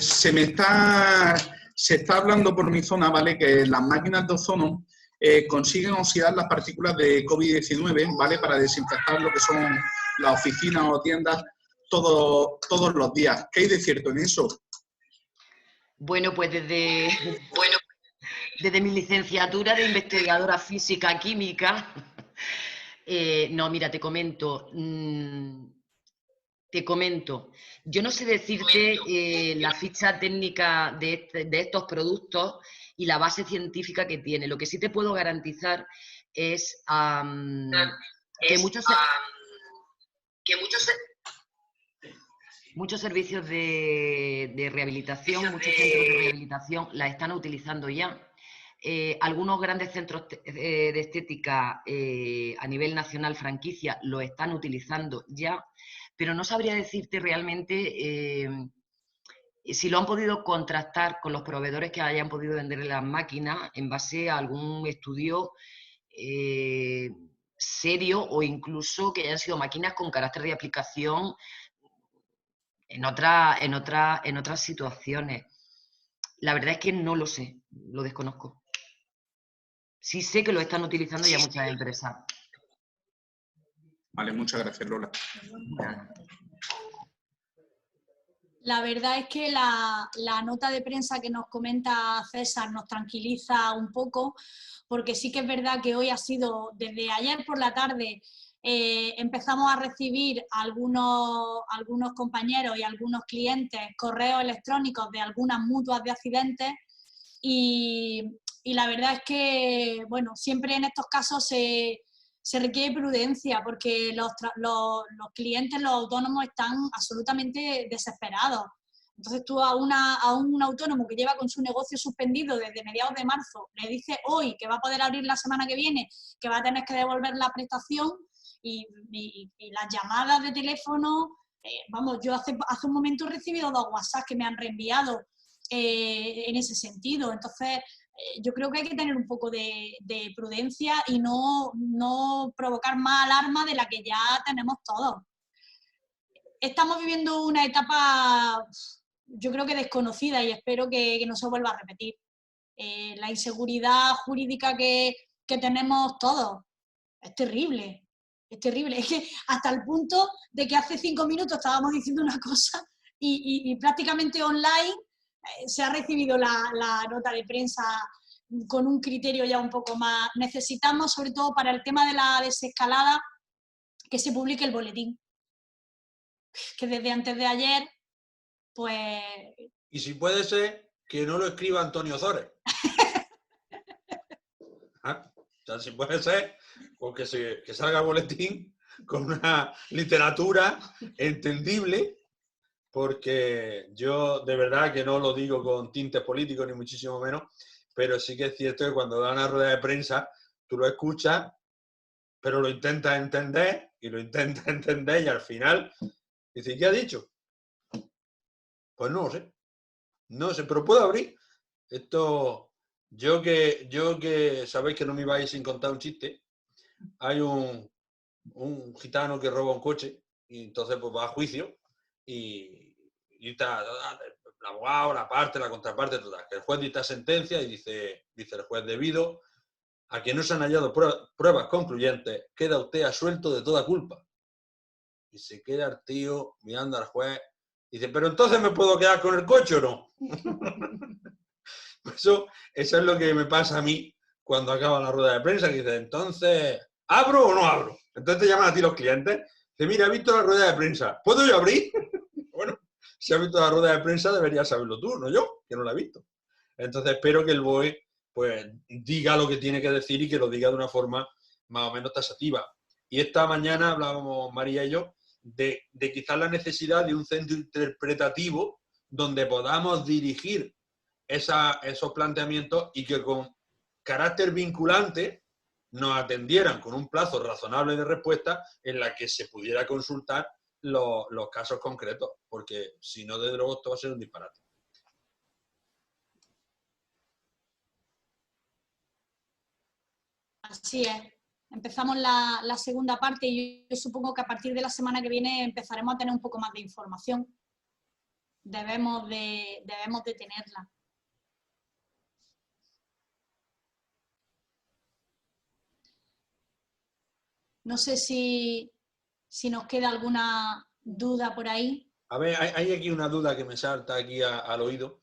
Se está hablando por mi zona, ¿vale? Que las máquinas de ozono consiguen oxidar las partículas de COVID-19, ¿vale? Para desinfectar lo que son las oficinas o tiendas todos los días. ¿Qué hay de cierto en eso? Bueno, pues desde mi licenciatura de investigadora física química, no, mira, te comento. Yo no sé decirte la ficha técnica de estos productos y la base científica que tiene. Lo que sí te puedo garantizar es que muchos servicios de rehabilitación, muchos centros de rehabilitación la están utilizando ya. Algunos grandes centros de estética a nivel nacional, franquicia, lo están utilizando ya, pero no sabría decirte realmente si lo han podido contrastar con los proveedores que hayan podido vender las máquinas en base a algún estudio serio o incluso que hayan sido máquinas con carácter de aplicación en otras situaciones. La verdad es que no lo sé, lo desconozco. Sí sé que lo están utilizando ya muchas empresas. Vale, muchas gracias, Lola. La verdad es que la nota de prensa que nos comenta César nos tranquiliza un poco, porque sí que es verdad que hoy ha sido, desde ayer por la tarde, empezamos a recibir algunos compañeros y algunos clientes correos electrónicos de algunas mutuas de accidentes y la verdad es que, bueno, siempre en estos casos se requiere prudencia porque los clientes, los autónomos están absolutamente desesperados. Entonces tú a un autónomo que lleva con su negocio suspendido desde mediados de marzo, le dices hoy que va a poder abrir la semana que viene, que va a tener que devolver la prestación y las llamadas de teléfono, vamos, yo hace un momento he recibido 2 WhatsApp que me han reenviado en ese sentido. Entonces, yo creo que hay que tener un poco de prudencia y no provocar más alarma de la que ya tenemos todos. Estamos viviendo una etapa, yo creo que desconocida y espero que no se vuelva a repetir. La inseguridad jurídica que tenemos todos es terrible. Es terrible. Es que hasta el punto de que hace 5 minutos estábamos diciendo una cosa y prácticamente online se ha recibido la nota de prensa con un criterio ya un poco más. Necesitamos, sobre todo para el tema de la desescalada, que se publique el boletín. Que desde antes de ayer, pues... Y si puede ser, que no lo escriba Antonio Ozores. ¿Ah? O sea, si puede ser, pues que salga el boletín con una literatura entendible, porque yo de verdad que no lo digo con tintes políticos ni muchísimo menos, pero sí que es cierto que cuando da una rueda de prensa tú lo escuchas, pero lo intentas entender y al final dices, ¿qué ha dicho? Pues no lo sé, no sé, pero puedo abrir. Esto, yo que sabéis que no me ibais sin contar un chiste, hay un gitano que roba un coche y entonces pues va a juicio y está el abogado, la parte, la contraparte, total. El juez dicta sentencia y dice el juez, debido a que no se han hallado pruebas concluyentes, queda usted absuelto de toda culpa. Y se queda el tío mirando al juez y dice, pero entonces me puedo quedar con el coche o no. Eso es lo que me pasa a mí cuando acaba la rueda de prensa, que dice, entonces, ¿abro o no abro? Entonces te llaman a ti los clientes, dice, mira, he visto la rueda de prensa, ¿puedo yo abrir? Bueno, si has visto la rueda de prensa deberías saberlo tú, no yo, que no la he visto. Entonces espero que el BOE pues diga lo que tiene que decir y que lo diga de una forma más o menos taxativa. Y esta mañana hablábamos María y yo de quizás la necesidad de un centro interpretativo donde podamos dirigir esos planteamientos y que con carácter vinculante nos atendieran con un plazo razonable de respuesta en la que se pudiera consultar los casos concretos, porque si no, desde luego esto va a ser un disparate. Así es. Empezamos la segunda parte y yo supongo que a partir de la semana que viene empezaremos a tener un poco más de información. Debemos de tenerla. No sé si nos queda alguna duda por ahí. A ver, hay aquí una duda que me salta aquí al oído.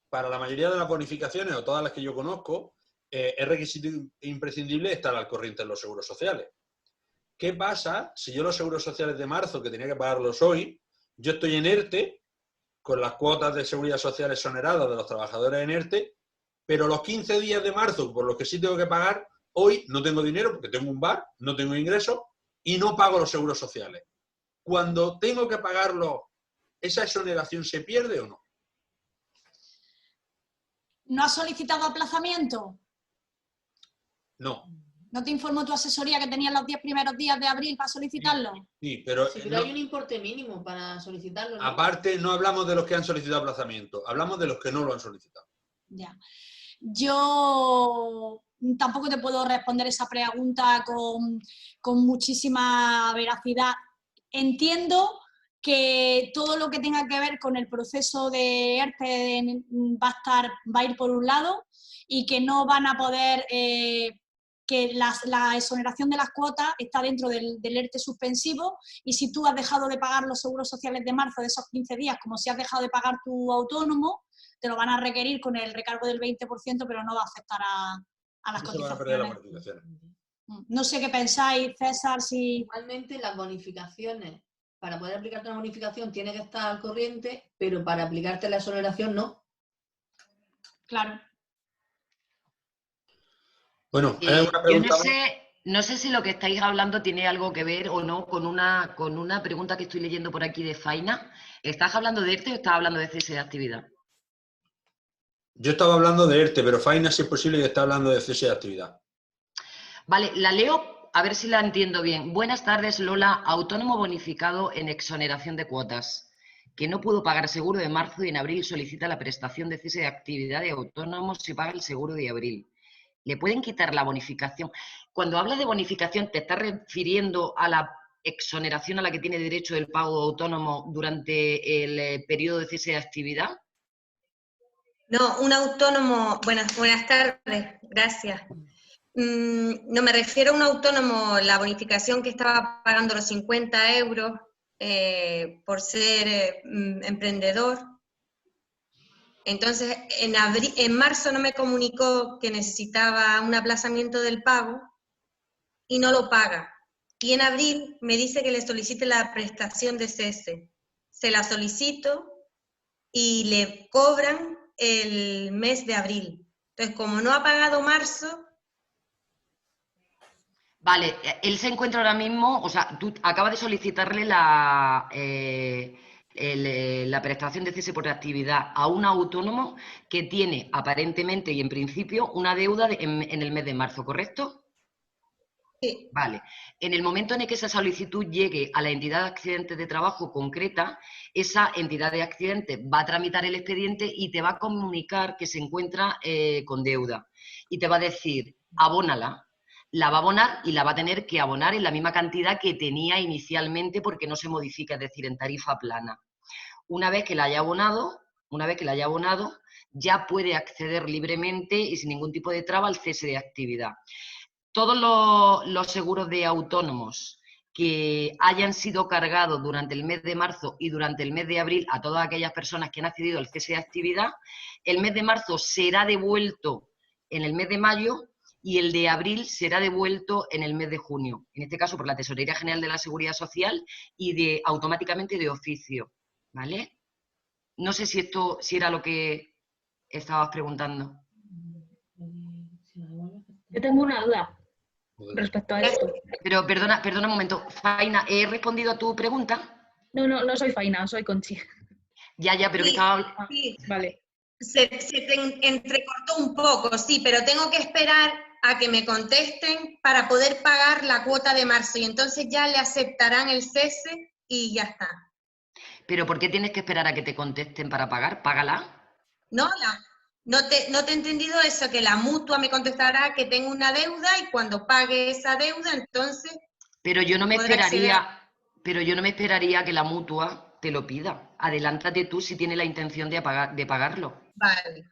Para la mayoría de las bonificaciones, o todas las que yo conozco, es requisito imprescindible estar al corriente en los seguros sociales. ¿Qué pasa si yo los seguros sociales de marzo, que tenía que pagarlos hoy, yo estoy en ERTE, con las cuotas de seguridad social exoneradas de los trabajadores en ERTE, pero los 15 días de marzo, por los que sí tengo que pagar, hoy no tengo dinero porque tengo un bar, no tengo ingresos y no pago los seguros sociales? Cuando tengo que pagarlo, ¿esa exoneración se pierde o no? ¿No has solicitado aplazamiento? No. ¿No te informó tu asesoría que tenías los 10 primeros días de abril para solicitarlo? Sí, pero, Sí, pero hay un importe mínimo para solicitarlo, ¿no? Aparte, no hablamos de los que han solicitado aplazamiento, hablamos de los que no lo han solicitado. Ya. Yo tampoco te puedo responder esa pregunta con muchísima veracidad. Entiendo que todo lo que tenga que ver con el proceso de ERTE va a ir por un lado y que no van a poder, que la exoneración de las cuotas está dentro del ERTE suspensivo, y si tú has dejado de pagar los seguros sociales de marzo de esos 15 días, como si has dejado de pagar tu autónomo, te lo van a requerir con el recargo del 20%, pero no va a afectar a las cotizaciones. Se van a perder las bonificaciones. No sé qué pensáis, César, si... Igualmente las bonificaciones, para poder aplicarte una bonificación tiene que estar al corriente, pero para aplicarte la exoneración no. Claro. Bueno, ¿hay alguna Yo pregunta? no sé si lo que estáis hablando tiene algo que ver o no con una pregunta que estoy leyendo por aquí de Faina. ¿Estás hablando de ERTE o estás hablando de cese de actividad? Yo estaba hablando de ERTE, pero Faina, si es posible, que está hablando de cese de actividad. Vale, la leo a ver si la entiendo bien. Buenas tardes, Lola. Autónomo bonificado en exoneración de cuotas, que no pudo pagar seguro de marzo y en abril solicita la prestación de cese de actividad de autónomos si paga el seguro de abril. ¿Le pueden quitar la bonificación? Cuando hablas de bonificación, ¿te estás refiriendo a la exoneración a la que tiene derecho el pago autónomo durante el periodo de cese de actividad? No, un autónomo, buenas tardes, gracias. No me refiero a un autónomo, la bonificación que estaba pagando los 50 euros por ser emprendedor. Entonces, en marzo no me comunicó que necesitaba un aplazamiento del pago y no lo paga. Y en abril me dice que le solicite la prestación de cese. Se la solicito y le cobran el mes de abril. Entonces, como no ha pagado marzo... Vale, él se encuentra ahora mismo, o sea, tú acabas de solicitarle la prestación de cese por actividad a un autónomo que tiene aparentemente y en principio una deuda en el mes de marzo, ¿correcto? Sí. Vale. En el momento en el que esa solicitud llegue a la entidad de accidentes de trabajo concreta, esa entidad de accidentes va a tramitar el expediente y te va a comunicar que se encuentra con deuda. Y te va a decir, abónala. La va a abonar y la va a tener que abonar en la misma cantidad que tenía inicialmente porque no se modifica, es decir, en tarifa plana. Una vez que la haya abonado, ya puede acceder libremente y sin ningún tipo de traba al cese de actividad. Todos los seguros de autónomos que hayan sido cargados durante el mes de marzo y durante el mes de abril a todas aquellas personas que han accedido al cese de actividad, el mes de marzo será devuelto en el mes de mayo y el de abril será devuelto en el mes de junio, en este caso por la Tesorería General de la Seguridad Social y automáticamente de oficio, ¿vale? No sé si era lo que estabas preguntando. Yo tengo una duda respecto a esto. Pero perdona un momento, Faina, ¿he respondido a tu pregunta? No soy Faina, soy Conchi. Ya, pero sí, que estaba... Sí. Vale. Se entrecortó un poco, sí, pero tengo que esperar a que me contesten para poder pagar la cuota de marzo y entonces ya le aceptarán el cese y ya está. ¿Pero por qué tienes que esperar a que te contesten para pagar? Págala. No, No te he entendido eso, que la mutua me contestará que tengo una deuda y cuando pague esa deuda, entonces... Pero yo no me podrá esperaría que la mutua te lo pida. Adelántate tú si tienes la intención de pagarlo. Vale.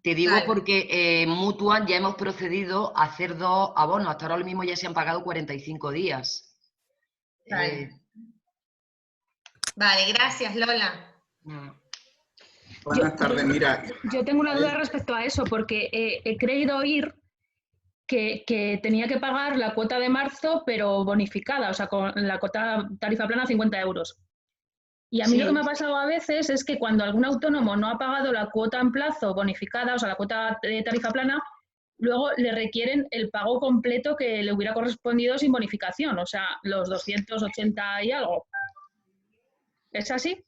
Te digo Vale. porque en mutua ya hemos procedido a hacer 2 abonos. Hasta ahora mismo ya se han pagado 45 días. Vale. Vale, gracias, Lola. Buenas tardes, mira. Yo tengo una duda respecto a eso, porque he creído oír que tenía que pagar la cuota de marzo, pero bonificada, o sea, con la cuota tarifa plana 50 euros. Y a mí lo que me ha pasado a veces es que cuando algún autónomo no ha pagado la cuota en plazo bonificada, o sea, la cuota de tarifa plana, luego le requieren el pago completo que le hubiera correspondido sin bonificación, o sea, los 280 y algo. ¿Es así?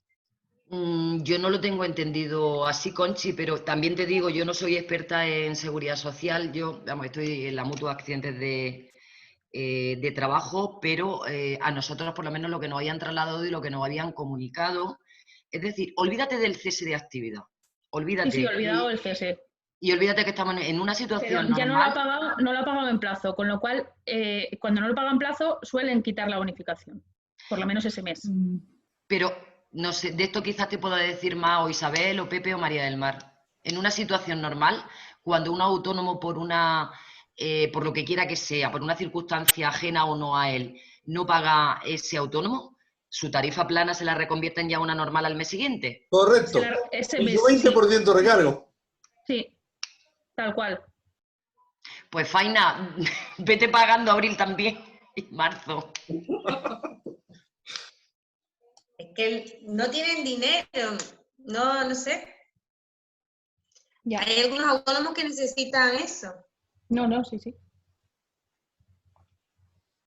Yo no lo tengo entendido así, Conchi, pero también te digo, yo no soy experta en seguridad social, yo estoy en la mutua accidentes de trabajo, pero a nosotros por lo menos lo que nos habían trasladado y lo que nos habían comunicado, es decir, olvídate del cese de actividad, olvídate. Sí, olvidado el cese. Y olvídate que estamos en una situación pero ya normal. no lo ha pagado en plazo, con lo cual cuando no lo pagan en plazo suelen quitar la bonificación, por lo menos ese mes. Pero no sé, de esto quizás te pueda decir más o Isabel o Pepe o María del Mar. En una situación normal, cuando un autónomo por lo que quiera que sea, por una circunstancia ajena o no a él, no paga ese autónomo, su tarifa plana se la reconvierten ya a una normal al mes siguiente. Correcto. Ese Y mes, su 20% recargo. Sí, tal cual. Pues Faina, vete pagando abril también y marzo. Es que no tienen dinero, no sé. Ya. Hay algunos autónomos que necesitan eso. No, sí.